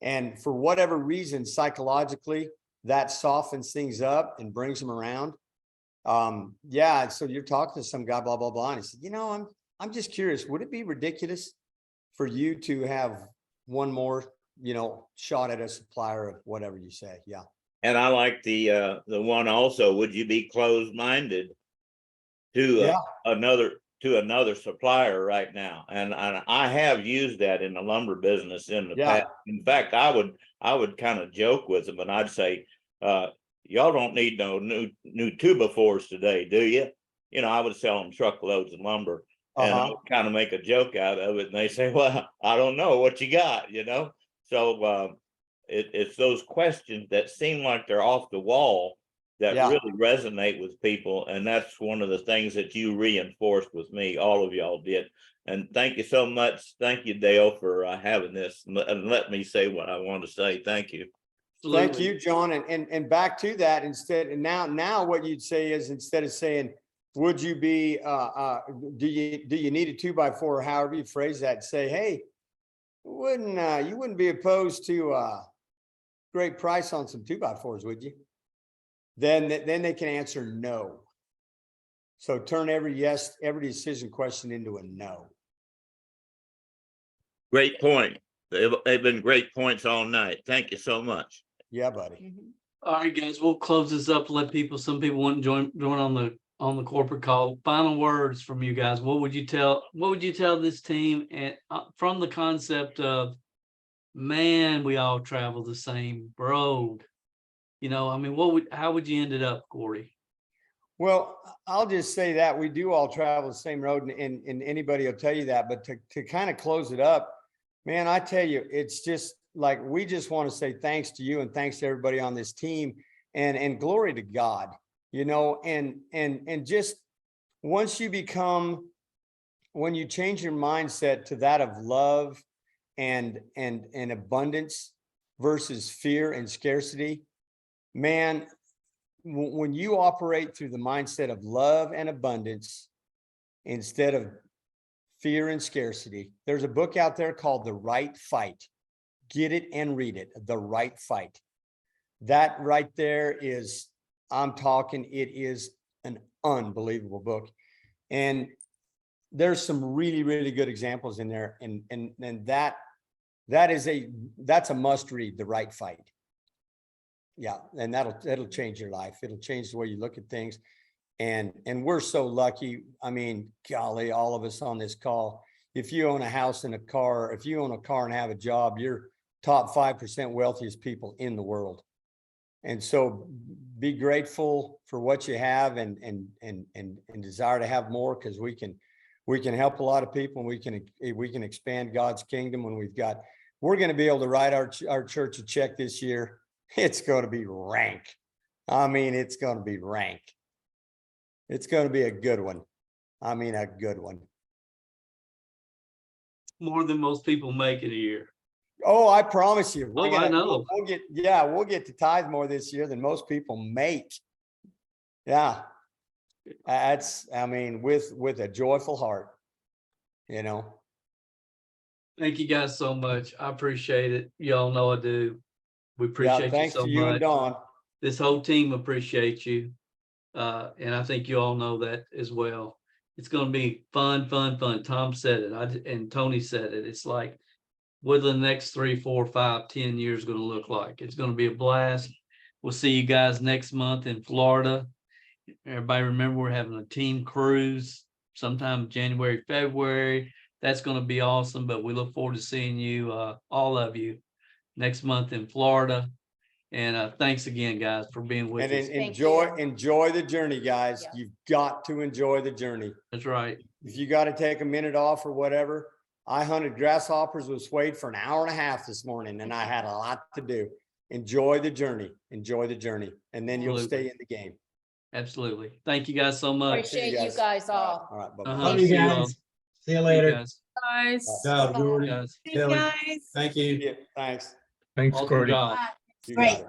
And for whatever reason, psychologically, that softens things up and brings them around. Yeah, so you're talking to some guy, blah, blah, blah. And he said, you know, I'm just curious. Would it be ridiculous for you to have one more, you know, shot at a supplier of whatever you say? Yeah. And I like the one also, would you be closed-minded to another supplier right now? And I have used that in the lumber business in the past. In fact, I would kind of joke with them, and I'd say, y'all don't need no new 2x4s today, do you? You know, I would sell them truckloads of lumber, and I would kind of make a joke out of it. And they say, well, I don't know what you got, you know? So it's those questions that seem like they're off the wall that really resonate with people. And that's one of the things that you reinforced with me. All of y'all did. And thank you so much. Thank you, Dale, for having this and let me say what I want to say. Thank you. Thank you, John. And back to that instead. And now what you'd say is, instead of saying, would you be, do you need a 2x4, or however you phrase that, say, hey, you wouldn't be opposed to great price on some 2x4s, would you? Then they can answer no. So turn every decision question into a no. Great point. They've been great points all night. Thank you so much. Yeah, buddy. All right, guys, we'll close this up. Let some people want to join on the corporate call. Final words from you guys. What would you tell this team, and from the concept of, man, we all travel the same road? You know, I mean, how would you end it up, Gordy? Well, I'll just say that we do all travel the same road, and anybody will tell you that. But to kind of close it up, man, I tell you, it's just like, we just want to say thanks to you and thanks to everybody on this team, and glory to God, you know, and just once you when you change your mindset to that of love and abundance versus fear and scarcity, man, when you operate through the mindset of love and abundance instead of fear and scarcity, there's a book out there called The Right Fight. Get it and read it. The Right Fight. That right there is, it is an unbelievable book. And there's some really, really good examples in there. And that's a must read, The Right Fight. Yeah. And that'll change your life. It'll change the way you look at things. And we're so lucky. I mean, golly, all of us on this call, if you own a house and a car, if you own a car and have a job, you're top 5% wealthiest people in the world. And so be grateful for what you have and desire to have more, because we we can help a lot of people and we can expand God's kingdom when we're going to be able to write our church a check this year. It's going to be rank. I mean, it's going to be rank. It's going to be a good one. I mean, a good one. More than most people make in a year. Oh, I promise you, Oh, I know. we'll get to tithe more this year than most people make. Yeah. I mean, with a joyful heart, you know. Thank you guys so much. I appreciate it. Y'all know I do. We Yeah, appreciate you thanks so to you and much. Dawn. This whole team appreciates you. And I think you all know that as well. It's gonna be fun. Tom said it, and Tony said it. It's like, what are the next 3, 4, 5, 10 years gonna look like? It's gonna be a blast. We'll see you guys next month in Florida. Everybody remember, we're having a team cruise sometime January, February. That's gonna be awesome, but we look forward to seeing you, all of you, next month in Florida. And thanks again, guys, for being with And us. enjoy the journey, guys. Yeah. You've got to enjoy the journey. That's right. If you got to take a minute off or whatever, I hunted grasshoppers with Swade for an hour and a half this morning, and I had a lot to do. Enjoy the journey, and then you'll stay Absolutely. in the game. Absolutely. Thank you guys so much. Appreciate you guys. guys all. All right, bye-bye. Uh-huh. Love you See you guys. all. See you See you later. guys. Guys. Ciao, Gordy. Guys. Thanks, Kelly. guys. Thank you. Yeah, thanks. Thanks, Awesome Gordy. job. You Great. got it.